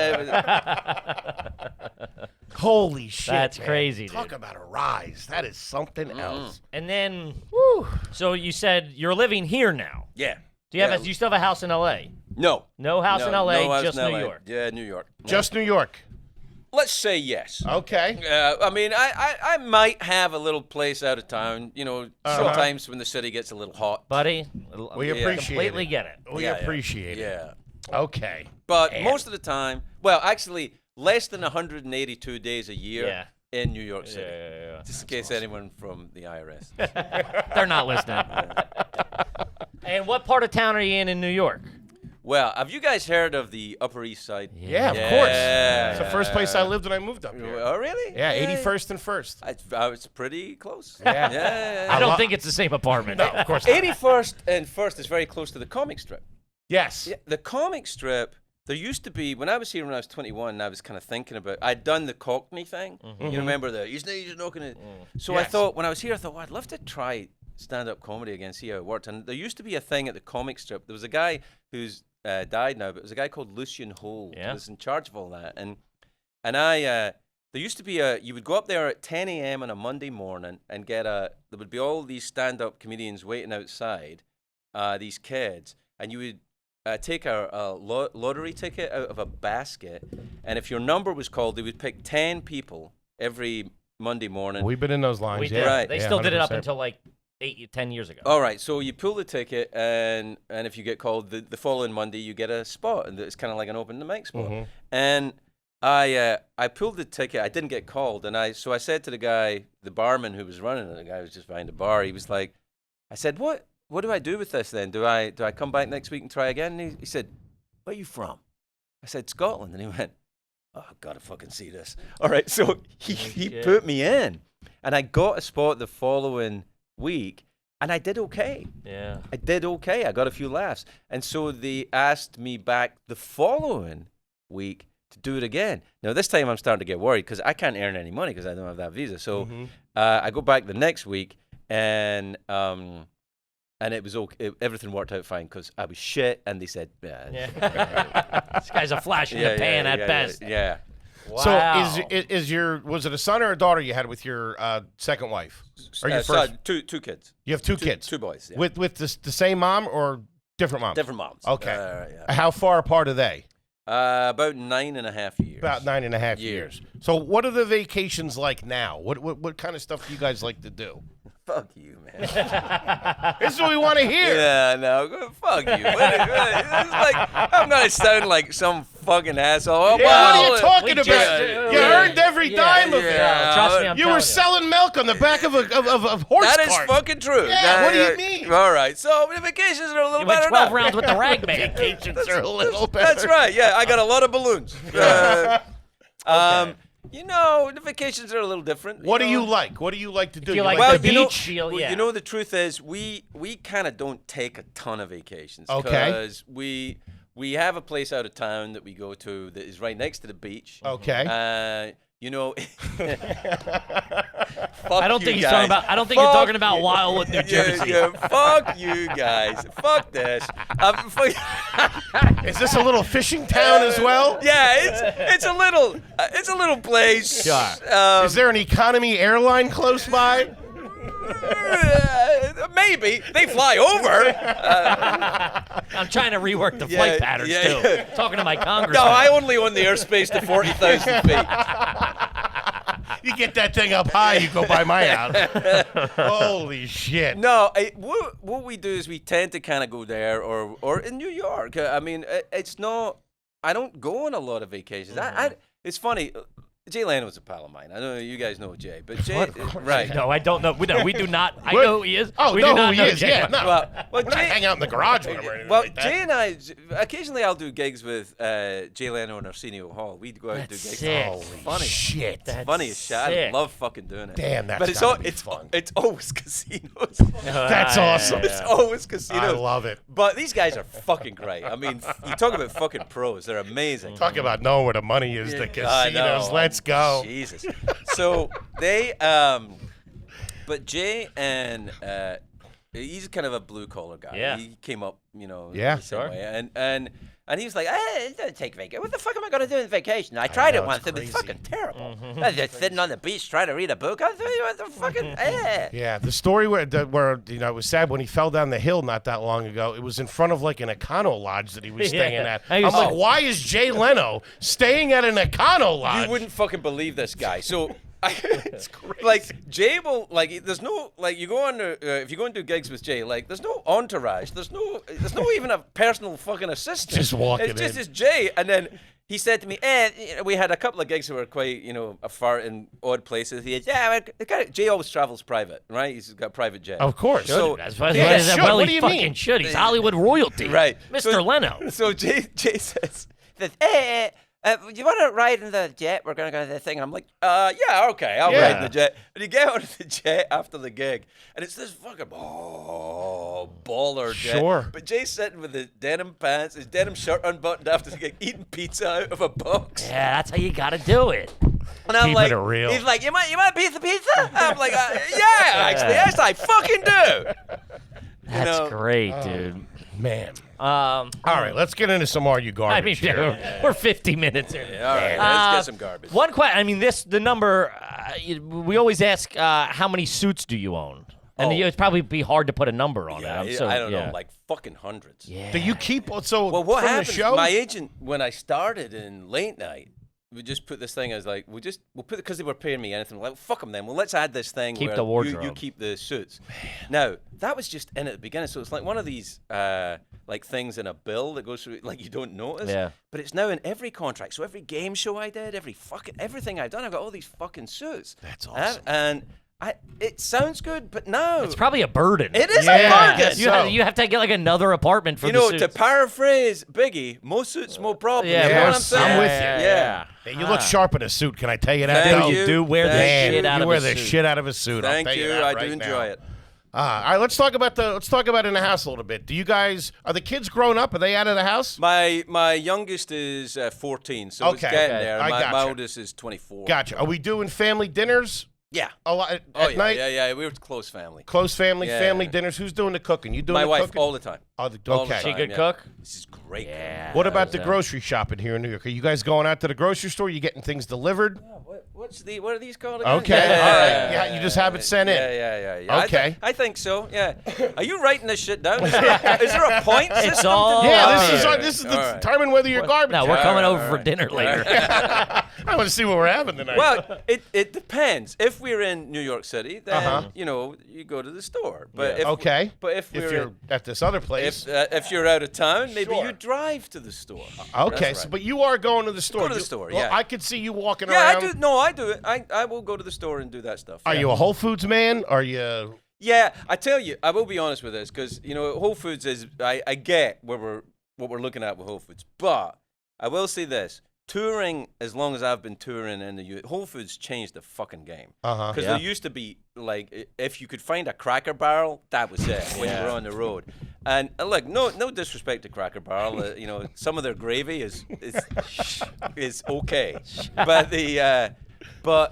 Speaker 1: holy shit,
Speaker 2: that's
Speaker 1: man.
Speaker 2: crazy.
Speaker 1: Talk
Speaker 2: dude.
Speaker 1: about a rise. That is something else.
Speaker 2: And then, so you said you're living here now.
Speaker 4: Yeah.
Speaker 2: Do you still have a house in L.A.?
Speaker 4: No.
Speaker 2: No house in L.A.,
Speaker 4: house
Speaker 2: just
Speaker 4: in
Speaker 2: New
Speaker 4: LA.
Speaker 2: York.
Speaker 4: Yeah, New York.
Speaker 1: Just New York.
Speaker 4: Let's say yes.
Speaker 1: Okay.
Speaker 4: I mean, I might have a little place out of town. Sometimes when the city gets a little hot.
Speaker 2: Buddy,
Speaker 1: We appreciate
Speaker 2: completely
Speaker 1: it.
Speaker 2: get it.
Speaker 1: We appreciate it.
Speaker 4: Yeah.
Speaker 1: Okay.
Speaker 4: But most of the time, well, actually, less than 182 days a year in New York City.
Speaker 2: Yeah.
Speaker 4: Just in case anyone from the IRS.
Speaker 2: They're not listening. And what part of town are you in New York?
Speaker 4: Well, have you guys heard of the Upper East Side?
Speaker 1: Yeah, of course. It's the first place I lived when I moved up here.
Speaker 4: Oh, really?
Speaker 1: Yeah, 81st and 1st.
Speaker 4: It's pretty close.
Speaker 1: Yeah.
Speaker 2: I don't think it's the same apartment.
Speaker 1: No, of course not.
Speaker 4: 81st and 1st is very close to the comic strip.
Speaker 1: Yes.
Speaker 4: Yeah, the comic strip, there used to be, when I was here when I was 21, I was kind of thinking about, I'd done the Cockney thing. You remember you sneeze, you're not going to. So I thought, when I was here, I thought, I'd love to try stand-up comedy again, see how it worked. And there used to be a thing at the comic strip. There was a guy who's died now, but it was a guy called Lucian Holt who was in charge of all that. And I, there used to be you would go up there at 10 a.m. on a Monday morning and there would be all these stand-up comedians waiting outside, these kids, and you would take a lottery ticket out of a basket, and if your number was called, they would pick 10 people every Monday morning.
Speaker 1: We've been in those lines.
Speaker 2: We
Speaker 1: Yeah.
Speaker 2: did.
Speaker 4: Right.
Speaker 2: They still did it up
Speaker 1: 100%.
Speaker 2: until like 10 years ago.
Speaker 4: All right, so you pull the ticket, and if you get called the following Monday, you get a spot, and it's kind of like an open mic spot. And I pulled the ticket. I didn't get called, and so I said to the guy, the barman who was running it, the guy who was just behind the bar. He was like, I said, what do I do with this then? Do I come back next week and try again? And he said, where are you from? I said, Scotland. And he went, oh, I've got to fucking see this. All right, so he put me in, and I got a spot the following week, and I did okay.
Speaker 2: Yeah.
Speaker 4: I did okay. I got a few laughs. And so they asked me back the following week to do it again. Now, this time I'm starting to get worried because I can't earn any money because I don't have that visa. So I go back the next week, and it was okay. Everything worked out fine because I was shit, and they said,
Speaker 2: This guy's a flash in the pan at best.
Speaker 4: Yeah.
Speaker 2: Wow.
Speaker 1: So was it a son or a daughter you had with your second wife? Or your first?
Speaker 4: Son, two kids.
Speaker 1: You have two kids?
Speaker 4: Two boys. Yeah.
Speaker 1: With the same mom or different moms?
Speaker 4: Different moms.
Speaker 1: Okay.
Speaker 4: Yeah.
Speaker 1: How far apart are they?
Speaker 4: About 9.5 years.
Speaker 1: About 9.5 years. So what are the vacations like now? What kind of stuff do you guys like to do?
Speaker 4: Fuck you, man.
Speaker 1: This is what we want to hear.
Speaker 4: Yeah, no, fuck you. It's like, I'm gonna sound like some fucking asshole.
Speaker 1: Yeah,
Speaker 4: Well,
Speaker 1: what are you talking about?
Speaker 2: just-
Speaker 1: You earned every dime of it.
Speaker 2: Trust me, I'm
Speaker 1: You were
Speaker 2: telling
Speaker 1: selling milk on the back of a horse
Speaker 4: That is
Speaker 1: cart.
Speaker 4: fucking true.
Speaker 1: Yeah, what do you mean?
Speaker 4: All right, so the vacations are a little
Speaker 2: You went
Speaker 4: better
Speaker 2: 12
Speaker 4: now.
Speaker 2: rounds with the rag man.
Speaker 1: Vacations are a little better.
Speaker 4: That's right. Yeah, I got a lot of balloons. You know, the vacations are a little different.
Speaker 1: What do you like? What do you like to do?
Speaker 2: You like
Speaker 4: Well,
Speaker 2: the beach?
Speaker 4: you know, the truth is, we kind of don't take a ton of vacations.
Speaker 1: Okay.
Speaker 4: Because we have a place out of town that we go to that is right next to the beach.
Speaker 1: Okay.
Speaker 4: You know,
Speaker 2: I don't think he's talking about. I don't think you're talking about Wildwood, New Jersey.
Speaker 4: Fuck you guys. Fuck this.
Speaker 1: Is this a little fishing town as well?
Speaker 4: Yeah, it's a little place.
Speaker 1: Sure. Is there an economy airline close by?
Speaker 4: Maybe they fly over.
Speaker 2: I'm trying to rework the flight patterns too. Talking to my congressman.
Speaker 4: No, I only own the airspace to 40,000 feet.
Speaker 1: You get that thing up high, you go by my house. Holy shit.
Speaker 4: No, what we do is we tend to kind of go there or in New York. I mean, it's not. I don't go on a lot of vacations. It's funny. Jay Leno was a pal of mine. I know you guys know Jay, but Jay, right?
Speaker 2: No, I don't know. No, we do not. I know who he is.
Speaker 1: Oh,
Speaker 2: we
Speaker 1: know
Speaker 2: do not
Speaker 1: who he
Speaker 2: know
Speaker 1: is.
Speaker 2: Jay.
Speaker 1: Yeah, no.
Speaker 4: Well,
Speaker 1: We're not hang out in the garage with him or anything like that.
Speaker 4: Jay and I, occasionally I'll do gigs with Jay Leno and Arsenio Hall. We'd go out and do gigs.
Speaker 2: sick.
Speaker 1: Holy
Speaker 4: funny
Speaker 1: shit.
Speaker 2: That's
Speaker 4: funny as shit. I
Speaker 2: sick.
Speaker 4: love fucking doing it.
Speaker 1: Damn, that's
Speaker 4: but it's
Speaker 1: gotta be fun.
Speaker 4: It's always casinos.
Speaker 1: That's awesome.
Speaker 4: It's always casinos.
Speaker 1: I love it.
Speaker 4: But these guys are fucking great. I mean, you talk about fucking pros. They're amazing.
Speaker 1: Talk about knowing where the money is, the
Speaker 4: I know.
Speaker 1: casinos. Let's go.
Speaker 4: Jesus. So they, but Jay and he's kind of a blue collar guy.
Speaker 2: Yeah.
Speaker 4: He came up, you know,
Speaker 1: Yeah,
Speaker 4: the same
Speaker 2: sure.
Speaker 4: way. And he was like, it doesn't take vacation. What the fuck am I going to do in vacation? I tried
Speaker 1: know,
Speaker 4: it once.
Speaker 1: it's
Speaker 4: It was
Speaker 1: crazy.
Speaker 4: fucking terrible. I was just sitting on the beach trying to read a book. I was what the fucking,
Speaker 1: Yeah, the story where you know it was sad when he fell down the hill not that long ago. It was in front of like an Econo Lodge that he was staying at.
Speaker 2: I
Speaker 1: I'm
Speaker 2: was
Speaker 1: like,
Speaker 2: like-
Speaker 1: why is Jay Leno staying at an Econo Lodge?
Speaker 4: You wouldn't fucking believe this guy. So,
Speaker 1: It's crazy.
Speaker 4: like Jay will like. There's no like you go on if you go and do gigs with Jay. Like there's no entourage. There's no even a personal fucking assistant.
Speaker 1: Just walking
Speaker 4: It's just
Speaker 1: in.
Speaker 4: this Jay, and then he said to me, we had a couple of gigs that were quite afar in odd places. He said, Jay always travels private, right? He's got a private jet.
Speaker 1: Of course.
Speaker 4: So
Speaker 2: That's why
Speaker 1: Yeah,
Speaker 2: that
Speaker 1: should.
Speaker 2: well,
Speaker 1: What
Speaker 2: he
Speaker 1: do you
Speaker 2: fucking
Speaker 1: mean?
Speaker 2: should. He's Hollywood royalty.
Speaker 4: Right.
Speaker 2: Mr.
Speaker 4: So-
Speaker 2: Leno.
Speaker 4: So Jay says, do you want to ride in the jet? We're going to go to the thing. And I'm like, yeah, okay, I'll ride in the jet. And you get on the jet after the gig, and it's this fucking baller jet.
Speaker 1: Sure.
Speaker 4: But Jay's sitting with his denim pants, his denim shirt unbuttoned after the gig, eating pizza out of a box.
Speaker 2: Yeah, that's how you got to do it.
Speaker 4: And I'm
Speaker 1: Keeping
Speaker 4: like,
Speaker 1: it real.
Speaker 4: he's like, you want a piece of pizza? I'm like, yeah, actually, yes, I fucking do.
Speaker 2: That's great, dude.
Speaker 1: Man.
Speaker 2: All
Speaker 1: All right, let's get into some Are You
Speaker 2: I mean,
Speaker 1: Garbage here.
Speaker 2: we're 50 minutes in.
Speaker 4: All right, let's get some garbage.
Speaker 2: One question. I mean, the number. We always ask, how many suits do you own? And it'd probably be hard to put a number on
Speaker 4: Yeah,
Speaker 2: it.
Speaker 4: I don't know, like fucking hundreds.
Speaker 2: Yeah.
Speaker 1: Do you keep so
Speaker 4: Well, what
Speaker 1: from
Speaker 4: happened?
Speaker 1: the show?
Speaker 4: My agent, when I started in late night, we just put this thing as like we'll put it because they were paying me anything. Like fuck them then. Well, let's add this thing.
Speaker 2: Keep
Speaker 4: where
Speaker 2: the
Speaker 4: You
Speaker 2: wardrobe.
Speaker 4: keep the suits. Now that was just in at the beginning, so it's like one of these like things in a bill that goes through like you don't notice.
Speaker 2: Yeah.
Speaker 4: But it's now in every contract. So every game show I did, everything I've done, I've got all these fucking suits.
Speaker 1: That's awesome.
Speaker 4: And it sounds good, but no,
Speaker 2: It's probably a burden.
Speaker 4: it is
Speaker 1: Yeah,
Speaker 4: a
Speaker 1: I
Speaker 4: burden.
Speaker 1: guess
Speaker 2: You,
Speaker 1: so.
Speaker 2: you have to get like another apartment for
Speaker 4: You
Speaker 2: the
Speaker 4: know,
Speaker 2: suits.
Speaker 4: to paraphrase Biggie, more suits, more problems.
Speaker 2: Yeah,
Speaker 4: you know what I'm
Speaker 1: yes,
Speaker 4: saying?
Speaker 1: I'm with you.
Speaker 4: Yeah.
Speaker 1: Hey, you look sharp in a suit. Can I tell you that?
Speaker 4: Thank
Speaker 1: though?
Speaker 4: you.
Speaker 2: do wear the
Speaker 4: Thank
Speaker 2: shit
Speaker 4: you.
Speaker 2: out
Speaker 1: You
Speaker 2: of
Speaker 1: wear
Speaker 2: a
Speaker 1: the
Speaker 2: suit.
Speaker 1: shit out of a suit. I'll
Speaker 4: Thank
Speaker 1: tell you.
Speaker 4: you.
Speaker 1: That
Speaker 4: I
Speaker 1: right
Speaker 4: do enjoy
Speaker 1: now.
Speaker 4: it.
Speaker 1: All right, let's talk about in the house a little bit. Do you guys are the kids grown up? Are they out of the house?
Speaker 4: My youngest is 14, so it's
Speaker 1: Okay,
Speaker 4: getting
Speaker 1: okay.
Speaker 4: there.
Speaker 1: I
Speaker 4: My
Speaker 1: gotcha.
Speaker 4: oldest is 24.
Speaker 1: Gotcha. Are we doing family dinners
Speaker 4: Yeah.
Speaker 1: a lot at
Speaker 4: Oh yeah,
Speaker 1: night?
Speaker 4: yeah. We were close family.
Speaker 1: Close family,
Speaker 4: Yeah.
Speaker 1: family dinners. Who's doing the cooking? You doing
Speaker 4: My
Speaker 1: the
Speaker 4: wife
Speaker 1: cooking?
Speaker 4: all the time.
Speaker 1: Oh, the-
Speaker 4: All the
Speaker 1: okay.
Speaker 2: She
Speaker 4: time,
Speaker 2: good
Speaker 4: yeah.
Speaker 2: cook?
Speaker 4: This is great.
Speaker 2: Yeah.
Speaker 1: What about the
Speaker 2: Yeah.
Speaker 1: grocery shopping here in New York? Are you guys going out to the grocery store? You getting things delivered?
Speaker 4: What are these called again?
Speaker 1: Okay, all right. Yeah, you just have it sent in.
Speaker 4: Yeah.
Speaker 1: Okay.
Speaker 4: I think so. Yeah. Are you writing this shit down? Is there a point
Speaker 2: It's
Speaker 4: system?
Speaker 2: all-
Speaker 1: Yeah,
Speaker 2: All
Speaker 1: this is
Speaker 2: right.
Speaker 1: this is
Speaker 4: All
Speaker 1: the
Speaker 4: right.
Speaker 1: determine whether you're garbage.
Speaker 2: No, we're coming over
Speaker 4: all
Speaker 2: for
Speaker 4: right.
Speaker 2: dinner later.
Speaker 1: I want to see what we're having tonight.
Speaker 4: Well, it depends. If we're in New York City, then
Speaker 1: Uh-huh.
Speaker 4: you go to the store. But
Speaker 2: Yeah.
Speaker 4: if
Speaker 1: okay.
Speaker 4: But if
Speaker 1: if
Speaker 4: we're
Speaker 1: you're at this other place,
Speaker 4: if you're out of town, maybe
Speaker 1: Sure.
Speaker 4: you drive to the store.
Speaker 1: okay.
Speaker 4: That's
Speaker 1: So,
Speaker 4: right.
Speaker 1: but you are going to the store.
Speaker 4: to the
Speaker 1: You-
Speaker 4: store,
Speaker 1: well,
Speaker 4: yeah.
Speaker 1: I could see you walking
Speaker 4: Yeah,
Speaker 1: around.
Speaker 4: I do. No, I do it. I will go to the store and do that stuff.
Speaker 1: Are
Speaker 4: yeah.
Speaker 1: you a Whole Foods man? Are you?
Speaker 4: Yeah, I tell you, I will be honest with this because Whole Foods is. I get what we're looking at with Whole Foods, but I will say this: touring, as long as I've been touring in the U.S., Whole Foods changed the fucking game.
Speaker 1: Uh-huh.
Speaker 4: Because there used to be, like, if you could find a Cracker Barrel, that was it when you were on the road. And look, no disrespect to Cracker Barrel. You know, some of their gravy is okay, but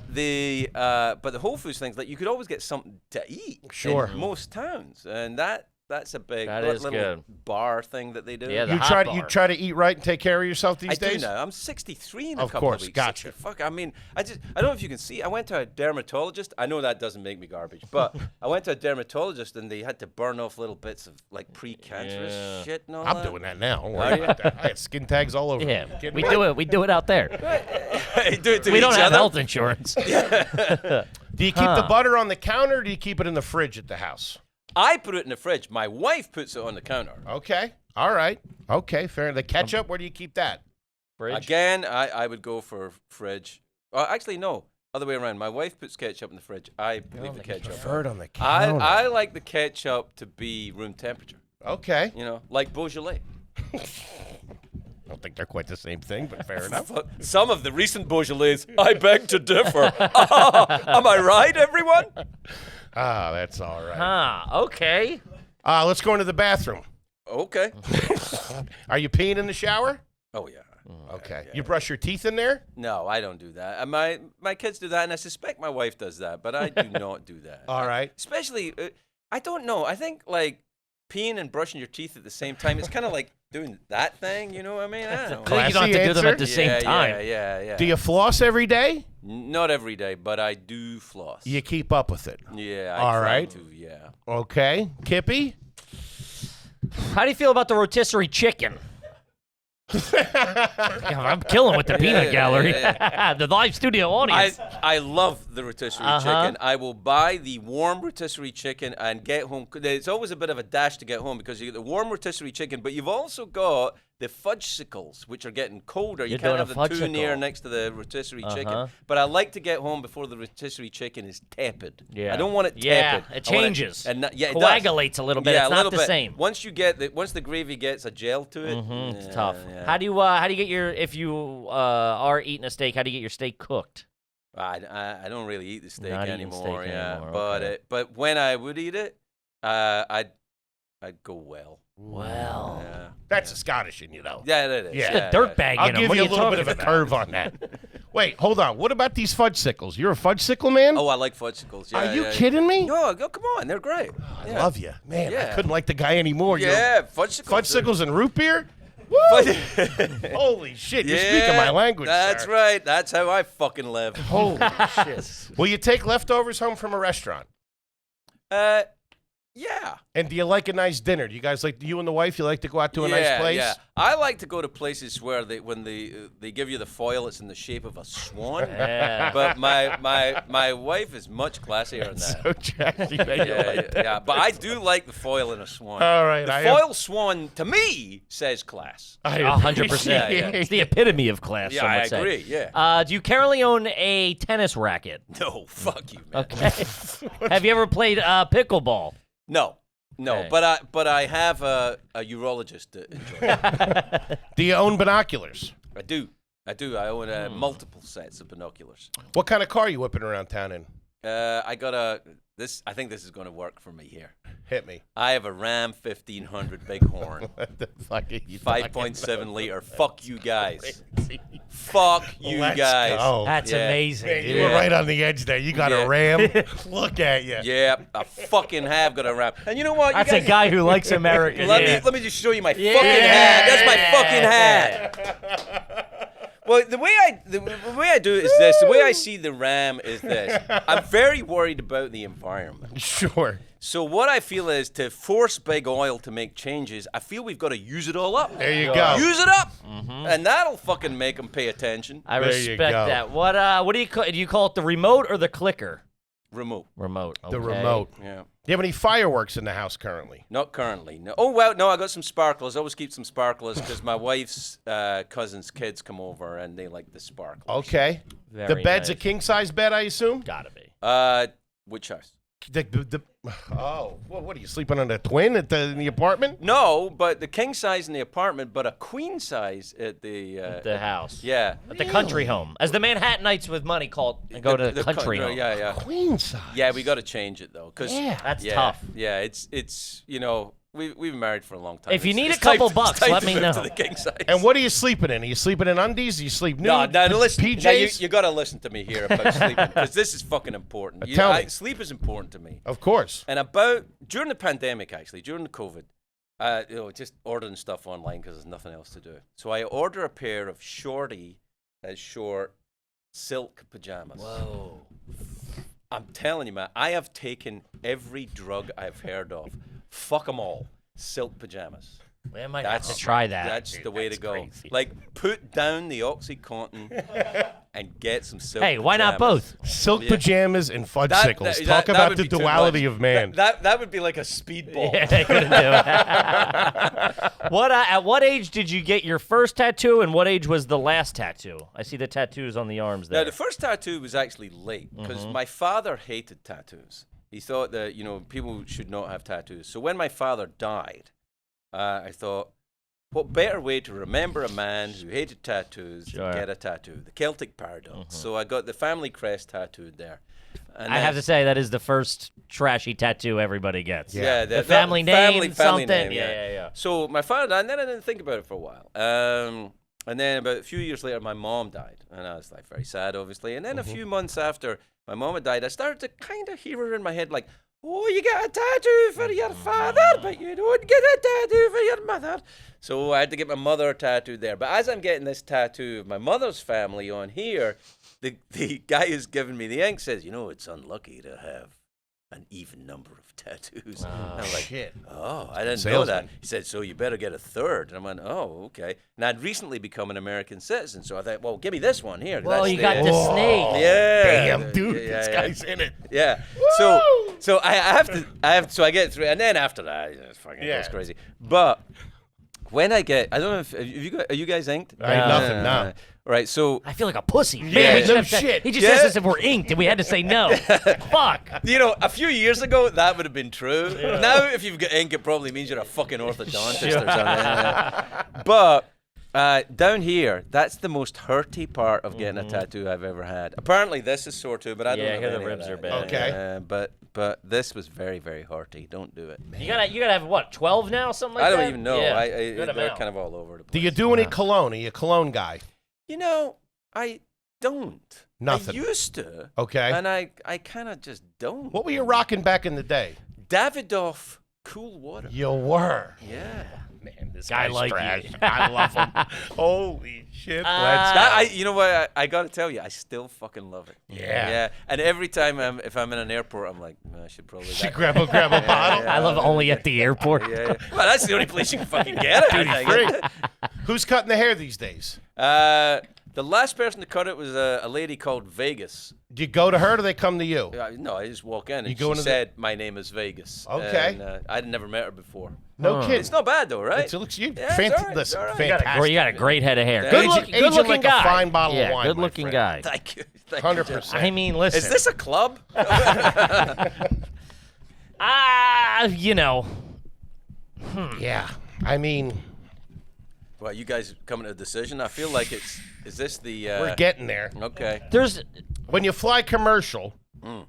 Speaker 4: the Whole Foods things, like, you could always get something to eat.
Speaker 1: Sure.
Speaker 4: In most towns, and that's a big
Speaker 2: is
Speaker 4: little
Speaker 2: good.
Speaker 4: bar thing that they do.
Speaker 2: Yeah, the
Speaker 1: You
Speaker 2: hot
Speaker 1: try
Speaker 2: bar.
Speaker 1: to eat right and take care of yourself these
Speaker 4: I
Speaker 1: days?
Speaker 4: do now. I'm 63 in a
Speaker 1: Of
Speaker 4: couple
Speaker 1: course,
Speaker 4: of weeks.
Speaker 1: gotcha.
Speaker 4: 60. Fuck, I mean, I don't know if you can see. I went to a dermatologist. I know that doesn't make me garbage, but I went to a dermatologist and they had to burn off little bits of like pre-cancerous shit and all
Speaker 1: I'm
Speaker 4: that.
Speaker 1: doing that now. Don't worry about that. I have skin tags all over.
Speaker 2: Yeah,
Speaker 1: me. Kidding
Speaker 2: we
Speaker 1: me?
Speaker 2: do it. We do it out there.
Speaker 4: Do it to
Speaker 2: We don't
Speaker 4: each
Speaker 2: have
Speaker 4: other.
Speaker 2: health insurance.
Speaker 1: Do you keep the butter on the counter or do you keep it in the fridge at the house?
Speaker 4: I put it in the fridge. My wife puts it on the counter.
Speaker 1: Okay. All right. Okay, fair. The ketchup, where do you keep that?
Speaker 2: Fridge.
Speaker 4: Again, I would go for fridge. Actually, no. Other way around. My wife puts ketchup in the fridge. I leave the ketchup.
Speaker 1: Preferred on the counter.
Speaker 4: I like the ketchup to be room temperature.
Speaker 1: Okay.
Speaker 4: You know, like Beaujolais.
Speaker 1: I don't think they're quite the same thing, but fair enough.
Speaker 4: Some of the recent Beaujolais, I beg to differ. Am I right, everyone?
Speaker 1: Ah, that's all right.
Speaker 2: Okay.
Speaker 1: Let's go into the bathroom.
Speaker 4: Okay.
Speaker 1: Are you peeing in the shower?
Speaker 4: Oh, yeah.
Speaker 1: Okay. You brush your teeth in there?
Speaker 4: No, I don't do that. My kids do that, and I suspect my wife does that, but I do not do that.
Speaker 1: All right.
Speaker 4: Especially, I don't know. I think, like, peeing and brushing your teeth at the same time, it's kind of like doing that thing, you know what I mean? I don't know.
Speaker 2: I think you don't have to do them at the same time.
Speaker 4: Yeah.
Speaker 1: Do you floss every day?
Speaker 4: Not every day, but I do floss.
Speaker 1: You keep up with it.
Speaker 4: Yeah,
Speaker 1: All
Speaker 4: I try
Speaker 1: right.
Speaker 4: to, yeah.
Speaker 1: Okay. Kippy?
Speaker 2: How do you feel about the rotisserie chicken? I'm killing with the peanut gallery. The live studio audience.
Speaker 4: I love the rotisserie chicken. I will buy the warm rotisserie chicken and get home. It's always a bit of a dash to get home because you get the warm rotisserie chicken, but you've also got the fudgesicles, which are getting colder. You
Speaker 2: You're
Speaker 4: can't
Speaker 2: doing
Speaker 4: have
Speaker 2: a
Speaker 4: them too near
Speaker 2: fudgesicle.
Speaker 4: next to the rotisserie chicken. But I like to get home before the rotisserie chicken is tepid.
Speaker 2: Yeah.
Speaker 4: I don't want it tepid.
Speaker 2: Yeah, it
Speaker 4: I want it-
Speaker 2: changes.
Speaker 4: and not- yeah, it does.
Speaker 2: Coagulates a little bit.
Speaker 4: Yeah,
Speaker 2: It's
Speaker 4: a
Speaker 2: not
Speaker 4: little
Speaker 2: the
Speaker 4: bit.
Speaker 2: same.
Speaker 4: Once the gravy gets a gel to it,
Speaker 2: It's tough.
Speaker 4: yeah.
Speaker 2: How do you get your, if you are eating a steak, how do you get your steak cooked?
Speaker 4: I don't really eat the steak
Speaker 2: Not eating
Speaker 4: anymore.
Speaker 2: steak
Speaker 4: Yeah,
Speaker 2: anymore,
Speaker 4: but
Speaker 2: okay.
Speaker 4: but when I would eat it, I'd go well.
Speaker 2: Well,
Speaker 4: Yeah,
Speaker 1: That's a Scottish in you, though.
Speaker 4: yeah, it is.
Speaker 1: Yeah.
Speaker 2: a dirtbag
Speaker 1: I'll
Speaker 2: in 'em.
Speaker 1: give
Speaker 2: What
Speaker 1: you
Speaker 2: are
Speaker 1: a little bit of a
Speaker 2: talking
Speaker 1: curve on that. Wait, hold on. What about these fudgesicles? You're a fudgesicle man?
Speaker 4: Oh, I like fudgesicles. Yeah,
Speaker 1: Are you
Speaker 4: yeah.
Speaker 1: kidding me?
Speaker 4: No, come on, they're great.
Speaker 1: I love you. Man, I
Speaker 4: Yeah.
Speaker 1: couldn't like the guy anymore.
Speaker 4: Yeah, fudgesicles.
Speaker 1: Fudgesicles and root beer? Woo! Holy shit, you're speaking my language,
Speaker 4: That's
Speaker 1: sir.
Speaker 4: right. That's how I fucking live.
Speaker 1: Holy shit. Will you take leftovers home from a restaurant?
Speaker 4: Yeah.
Speaker 1: And do you like a nice dinner? Do you guys like, you and the wife, you like to go out to a nice place?
Speaker 4: Yeah. I like to go to places where when they give you the foil, it's in the shape of a swan.
Speaker 2: Yeah.
Speaker 4: But my wife is much classier than that.
Speaker 1: So Jackie, that you like that.
Speaker 4: Yeah, but I do like the foil in a swan.
Speaker 1: All right,
Speaker 4: the
Speaker 1: I
Speaker 4: foil swan to me says class.
Speaker 1: I
Speaker 2: 100%.
Speaker 4: Yeah, yeah.
Speaker 2: It's the epitome of class.
Speaker 4: Yeah,
Speaker 2: some
Speaker 4: I
Speaker 2: would say.
Speaker 4: agree. Yeah.
Speaker 2: Do you currently own a tennis racket?
Speaker 4: No, fuck you, man.
Speaker 2: Okay. Have you ever played pickleball?
Speaker 4: No,
Speaker 2: Okay.
Speaker 4: but I have a urologist to enjoy.
Speaker 1: Do you own binoculars?
Speaker 4: I do. I own multiple sets of binoculars.
Speaker 1: What kind of car are you whipping around town in?
Speaker 4: I got this. I think this is going to work for me here.
Speaker 1: Hit me.
Speaker 4: I have a Ram 1500 Bighorn,
Speaker 1: What the fuck are you
Speaker 4: 5.7 liter. Fuck you guys. Fuck you
Speaker 1: Let's
Speaker 4: guys.
Speaker 1: go.
Speaker 2: That's
Speaker 4: Yeah.
Speaker 2: amazing.
Speaker 1: Man, you
Speaker 2: dude.
Speaker 1: were right on the edge there. You got
Speaker 4: Yeah.
Speaker 1: a Ram. Look at you.
Speaker 4: Yeah, I fucking have got a Ram. And you know what? You
Speaker 2: That's a
Speaker 4: guys,
Speaker 2: guy who likes America.
Speaker 4: Let me just show you my fucking hat. That's my fucking hat. Well, the way I do it is this. The way I see the Ram is this. I'm very worried about the environment.
Speaker 1: Sure.
Speaker 4: So what I feel is to force big oil to make changes, I feel we've got to use it all up.
Speaker 1: There you go.
Speaker 4: Use it up, and that'll fucking make them pay attention.
Speaker 2: I
Speaker 1: There you
Speaker 2: respect
Speaker 1: go.
Speaker 2: that. What do you call it? The remote or the clicker?
Speaker 4: Remote.
Speaker 2: Remote.
Speaker 1: The
Speaker 2: okay.
Speaker 1: remote.
Speaker 4: Yeah.
Speaker 1: Do you have any fireworks in the house currently?
Speaker 4: Not currently. No. Oh well, no. I got some sparklers. I always keep some sparklers because my wife's cousin's kids come over and they like the sparklers.
Speaker 1: Okay.
Speaker 2: Very
Speaker 1: The bed's
Speaker 2: nice.
Speaker 1: a king size bed, I assume?
Speaker 2: Gotta be.
Speaker 4: Which house?
Speaker 1: Oh, what are you sleeping on a twin in the apartment?
Speaker 4: No, but the king size in the apartment, but a queen size at the
Speaker 2: house.
Speaker 4: Yeah.
Speaker 2: At the country home. As the Manhattanites with money go to the country home.
Speaker 4: Yeah.
Speaker 1: Queen size.
Speaker 4: Yeah, we got to change it though, cause
Speaker 2: That's tough.
Speaker 4: Yeah, it's we've been married for a long time.
Speaker 2: If you need
Speaker 4: it's
Speaker 2: a couple
Speaker 4: time-
Speaker 2: bucks,
Speaker 4: it's time
Speaker 2: let
Speaker 4: to
Speaker 2: me
Speaker 4: move
Speaker 2: know.
Speaker 4: to the king size.
Speaker 1: And what are you sleeping in? Are you sleeping in undies? Do you sleep nude?
Speaker 4: No, listen.
Speaker 1: PJs?
Speaker 4: Now you got to listen to me here about sleeping, because this is fucking important.
Speaker 1: Tell me.
Speaker 4: Sleep is important to me.
Speaker 1: Of course.
Speaker 4: And during the pandemic, actually, during the COVID, just ordering stuff online because there's nothing else to do. So I order a pair of short silk pajamas.
Speaker 2: Whoa.
Speaker 4: I'm telling you, man, I have taken every drug I've heard of. Fuck them all. Silk pajamas.
Speaker 2: We might have to try that.
Speaker 4: That's the way to go.
Speaker 2: crazy.
Speaker 4: Like, put down the OxyContin and get some silk
Speaker 2: Hey, why not
Speaker 4: pajamas.
Speaker 2: both?
Speaker 1: Silk pajamas and fudgesicles. Talk
Speaker 4: that
Speaker 1: about
Speaker 4: would
Speaker 1: the
Speaker 4: be too
Speaker 1: duality
Speaker 4: much.
Speaker 1: of man.
Speaker 4: That would be like a speedball.
Speaker 2: Yeah, they couldn't do it. At what age did you get your first tattoo, and what age was the last tattoo? I see the tattoos on the arms there.
Speaker 4: Now, the first tattoo was actually late because my father hated tattoos. He thought that, people should not have tattoos. So when my father died, I thought, what better way to remember a man who hated tattoos
Speaker 2: Sure.
Speaker 4: than get a tattoo? The Celtic paradox. So I got the family crest tattooed there. And
Speaker 2: I have to say, that is the first trashy tattoo everybody gets.
Speaker 4: Yeah,
Speaker 2: The family name, something.
Speaker 4: name,
Speaker 2: Yeah.
Speaker 4: So my father died, and then I didn't think about it for a while. And then about a few years later, my mom died, and I was like very sad, obviously. And then a few months after my mom had died, I started to kind of hear her in my head, like, "Oh, you got a tattoo for your father, but you don't get a tattoo for your mother." So I had to get my mother tattooed there. But as I'm getting this tattoo of my mother's family on here, the guy who's giving me the ink says, "It's unlucky to have an even number of tattoos." And I'm like,
Speaker 1: Shit.
Speaker 4: "Oh, I didn't know
Speaker 1: Salesman.
Speaker 4: that." He said, "So you better get a third." And I went, "Oh, okay." And I'd recently become an American citizen, so I thought, "Well, give me this one here."
Speaker 2: Well,
Speaker 4: That's
Speaker 2: you got the snake.
Speaker 4: Yeah.
Speaker 1: Damn, dude,
Speaker 4: Yeah,
Speaker 1: this
Speaker 4: yeah.
Speaker 1: guy's in it.
Speaker 4: Yeah. So I have to. So I get it through, and then after that, it's fucking goes crazy. But when I don't know if are you guys inked?
Speaker 1: I ain't nothing, no.
Speaker 4: Right. So
Speaker 2: I feel like a pussy.
Speaker 1: Yeah,
Speaker 2: Man, we
Speaker 1: no
Speaker 2: should have
Speaker 1: shit.
Speaker 2: He just
Speaker 4: Yeah.
Speaker 2: asked us if we're inked, and we had to say no. Fuck.
Speaker 4: a few years ago that would have been true. Now, if you've got ink, it probably means you're a fucking orthodontist or something. But down here, that's the most hurty part of getting a tattoo I've ever had. Apparently, this is sore too, but I don't
Speaker 2: Yeah,
Speaker 4: have
Speaker 2: here the
Speaker 4: any of
Speaker 2: ribs
Speaker 4: that.
Speaker 2: are bad.
Speaker 1: Okay.
Speaker 4: But this was very, very hurty. Don't do it.
Speaker 2: You gotta have what, 12 now, something like
Speaker 4: I
Speaker 2: that?
Speaker 4: don't even know.
Speaker 2: Yeah,
Speaker 4: They're
Speaker 2: good amount.
Speaker 4: kind of all over the place.
Speaker 1: Do you do any cologne? Are you a cologne guy?
Speaker 4: I don't.
Speaker 1: Nothing.
Speaker 4: I used to.
Speaker 1: Okay.
Speaker 4: And I kind of just don't.
Speaker 1: What were you rocking back in the day?
Speaker 4: Davidoff Cool Water.
Speaker 1: You were.
Speaker 4: Yeah.
Speaker 1: Man, this
Speaker 2: Guy
Speaker 1: guy's
Speaker 2: like
Speaker 1: trash.
Speaker 2: you.
Speaker 1: I love him. Holy shit.
Speaker 2: Uh,
Speaker 1: Let's
Speaker 4: You know what? I got to tell you, I still fucking love it.
Speaker 1: Yeah.
Speaker 4: Yeah. And every time if I'm in an airport, I'm like, I should probably.
Speaker 1: grab a bottle.
Speaker 2: I love only at the airport.
Speaker 4: Yeah. Well, that's the only place you can fucking get it. I think.
Speaker 1: Who's cutting the hair these days?
Speaker 4: The last person to cut it was a lady called Vegas.
Speaker 1: Do you go to her or do they come to you?
Speaker 4: No, I just walk in and
Speaker 1: go
Speaker 4: she
Speaker 1: into the-
Speaker 4: said, "My name is Vegas."
Speaker 1: Okay.
Speaker 4: And, I'd never met her before.
Speaker 1: No kidding.
Speaker 4: It's not bad though, right?
Speaker 1: It looks you.
Speaker 4: Yeah, it's all right,
Speaker 1: Listen,
Speaker 4: it's all right.
Speaker 1: fantastic.
Speaker 2: You got a great head of hair.
Speaker 4: Yeah.
Speaker 2: Good
Speaker 1: Aging
Speaker 2: looking
Speaker 1: like
Speaker 2: guy.
Speaker 1: a fine bottle
Speaker 2: yeah,
Speaker 1: of wine,
Speaker 2: good
Speaker 1: my
Speaker 2: looking
Speaker 1: friend.
Speaker 2: guy.
Speaker 4: Thank you.
Speaker 1: 100%.
Speaker 2: I mean, listen.
Speaker 4: Is this a club?
Speaker 1: Yeah. I mean,
Speaker 4: Well, you guys coming to a decision? I feel like is this the...
Speaker 1: we're getting there.
Speaker 4: Okay.
Speaker 2: There's
Speaker 1: When you fly commercial,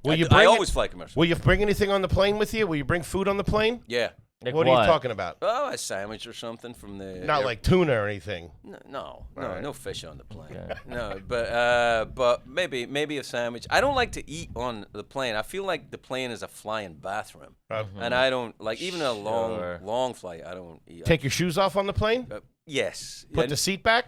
Speaker 1: will you
Speaker 4: I
Speaker 1: bring
Speaker 4: always fly commercial.
Speaker 1: Will you bring anything on the plane with you? Will you bring food on the plane?
Speaker 4: Yeah.
Speaker 2: like
Speaker 1: What are you talking about?
Speaker 4: Oh, a sandwich or something from the...
Speaker 1: Not like tuna or anything.
Speaker 4: No fish on the plane. No, but maybe a sandwich. I don't like to eat on the plane. I feel like the plane is a flying bathroom, and I don't like even a long flight. I don't eat.
Speaker 1: Take your shoes off on the plane?
Speaker 4: Yes.
Speaker 1: Put the seat back?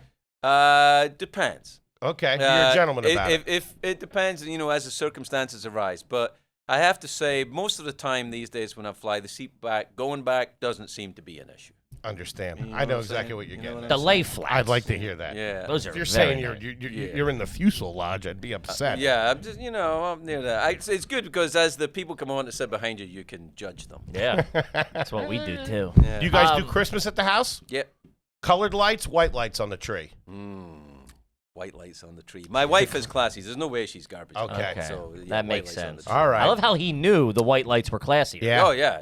Speaker 4: Depends.
Speaker 1: Okay. You're a gentleman about it.
Speaker 4: If it depends, as the circumstances arise. But I have to say, most of the time these days when I fly, the seat back, going back, doesn't seem to be an issue.
Speaker 1: Understand.
Speaker 4: You know
Speaker 1: I
Speaker 4: what
Speaker 1: know
Speaker 4: I'm
Speaker 1: exactly
Speaker 4: saying?
Speaker 1: what you're
Speaker 4: You know
Speaker 1: getting
Speaker 4: what
Speaker 1: at.
Speaker 2: the lay flats.
Speaker 1: I'd like to hear that.
Speaker 4: Yeah.
Speaker 2: Those are
Speaker 1: If you're
Speaker 2: very
Speaker 1: saying
Speaker 2: nice.
Speaker 1: you're in the fuselage, I'd be upset.
Speaker 4: Yeah, I'm just, I'm near that. It's good because as the people come on to sit behind you, you can judge them.
Speaker 2: Yeah, that's what we do too.
Speaker 4: Yeah.
Speaker 1: You guys do Christmas at the house?
Speaker 4: Yep.
Speaker 1: Colored lights, white lights on the tree.
Speaker 4: white lights on the tree. My wife is classy. There's no way she's garbage.
Speaker 1: Okay.
Speaker 4: So, yeah,
Speaker 2: That
Speaker 4: white
Speaker 2: makes
Speaker 4: lights on the
Speaker 2: sense.
Speaker 4: tree.
Speaker 1: All right.
Speaker 2: I love how he knew the white lights were classy.
Speaker 1: Yeah.
Speaker 4: Oh, yeah.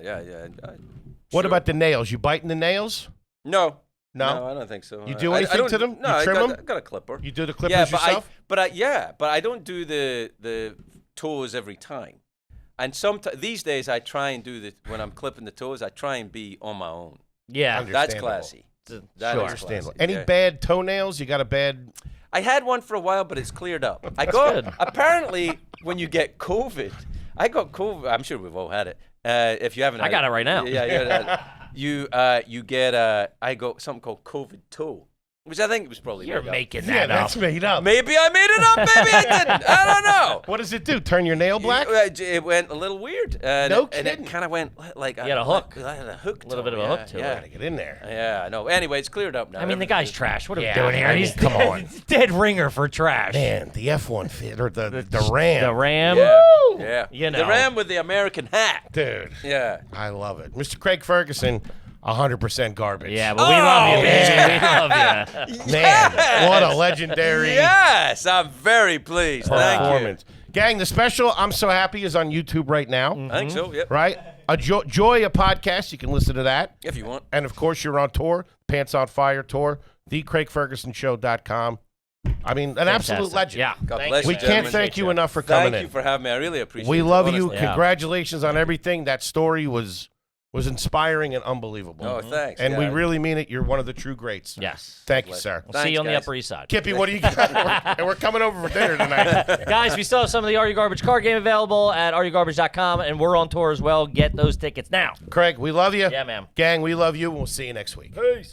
Speaker 1: What
Speaker 4: Sure.
Speaker 1: about the nails? You biting the nails?
Speaker 4: No.
Speaker 1: No?
Speaker 4: No, I don't think so.
Speaker 1: You do
Speaker 4: I
Speaker 1: anything
Speaker 4: don't-
Speaker 1: to them?
Speaker 4: No,
Speaker 1: You trim
Speaker 4: I
Speaker 1: them?
Speaker 4: got a clipper.
Speaker 1: You do the clippers
Speaker 4: yeah,
Speaker 1: yourself?
Speaker 4: but I don't do the toes every time. And these days I try and do when I'm clipping the toes, I try and be on my own.
Speaker 2: Yeah.
Speaker 4: That's
Speaker 1: Understandable.
Speaker 4: classy. That
Speaker 2: Sure.
Speaker 4: is
Speaker 1: Understandable.
Speaker 4: classy,
Speaker 1: Any
Speaker 4: yeah.
Speaker 1: bad toenails? You got a bad...
Speaker 4: I had one for a while, but it's cleared up.
Speaker 2: good.
Speaker 4: Apparently, when you get COVID, I got COVID. I'm sure we've all had it. If you haven't,
Speaker 2: I got it right now.
Speaker 4: Yeah. You get I got something called COVID toe, which I think was probably
Speaker 2: You're
Speaker 4: made up.
Speaker 2: making
Speaker 1: Yeah,
Speaker 2: that up.
Speaker 1: that's made up.
Speaker 4: Maybe I made it up. Maybe I didn't. I don't know.
Speaker 1: What does it do? Turn your nail black?
Speaker 4: It went a little weird.
Speaker 1: No
Speaker 4: And
Speaker 1: kidding.
Speaker 4: it kind of went like
Speaker 2: You had a hook.
Speaker 4: I had a hook.
Speaker 2: A little
Speaker 4: toe,
Speaker 2: bit of a hook to it.
Speaker 4: yeah.
Speaker 1: Gotta get in there.
Speaker 4: Yeah, I know. Anyway, it's cleared up now.
Speaker 2: I mean, the guy's trash. What are we
Speaker 1: Yeah,
Speaker 2: doing here?
Speaker 1: I mean,
Speaker 2: He's
Speaker 1: come on.
Speaker 2: dead ringer for trash.
Speaker 1: Man, the F-150 or the Ram.
Speaker 2: The Ram.
Speaker 4: Yeah.
Speaker 2: Woo!
Speaker 4: Yeah.
Speaker 2: You
Speaker 4: The
Speaker 2: know.
Speaker 4: Ram with the American hat.
Speaker 1: Dude,
Speaker 4: Yeah.
Speaker 1: I love it. Mr. Craig Ferguson, 100% garbage.
Speaker 2: Yeah, but we love you, baby.
Speaker 1: yeah.
Speaker 2: We love you.
Speaker 1: Man, what a legendary
Speaker 4: Yes, I'm very pleased. Thank you.
Speaker 1: performance. Gang, the special I'm So Happy is on YouTube right now,
Speaker 4: I think so, yep.
Speaker 1: right? A Joy, a podcast. You can listen to that.
Speaker 4: If you want.
Speaker 1: And, of course, you're on tour, Pants on Fire tour, thecraigfergusonshow.com. I mean, an absolute legend.
Speaker 2: Yeah.
Speaker 4: God
Speaker 2: Thank
Speaker 4: bless
Speaker 2: you.
Speaker 1: We
Speaker 4: you,
Speaker 1: can't
Speaker 4: gentlemen.
Speaker 1: thank you enough for coming
Speaker 4: Thank you for having me. I really appreciate it.
Speaker 1: We love you.
Speaker 4: honestly.
Speaker 2: Yeah.
Speaker 1: Congratulations on everything. That story was inspiring and unbelievable.
Speaker 4: Oh, thanks.
Speaker 1: And we
Speaker 4: yeah.
Speaker 1: really mean it. You're one of the true greats.
Speaker 2: Yes.
Speaker 1: Thank you, sir.
Speaker 2: We'll see you on the
Speaker 4: guys.
Speaker 2: Upper East Side.
Speaker 1: Kippy, what do you got? And we're coming over for dinner tonight.
Speaker 2: Guys, we still have some of the Are You Garbage card game available at areyougarbage.com, and we're on tour as well. Get those tickets now.
Speaker 1: Craig, we love you.
Speaker 2: Yeah, ma'am.
Speaker 1: Gang, we love you. We'll see you next week.
Speaker 2: Peace.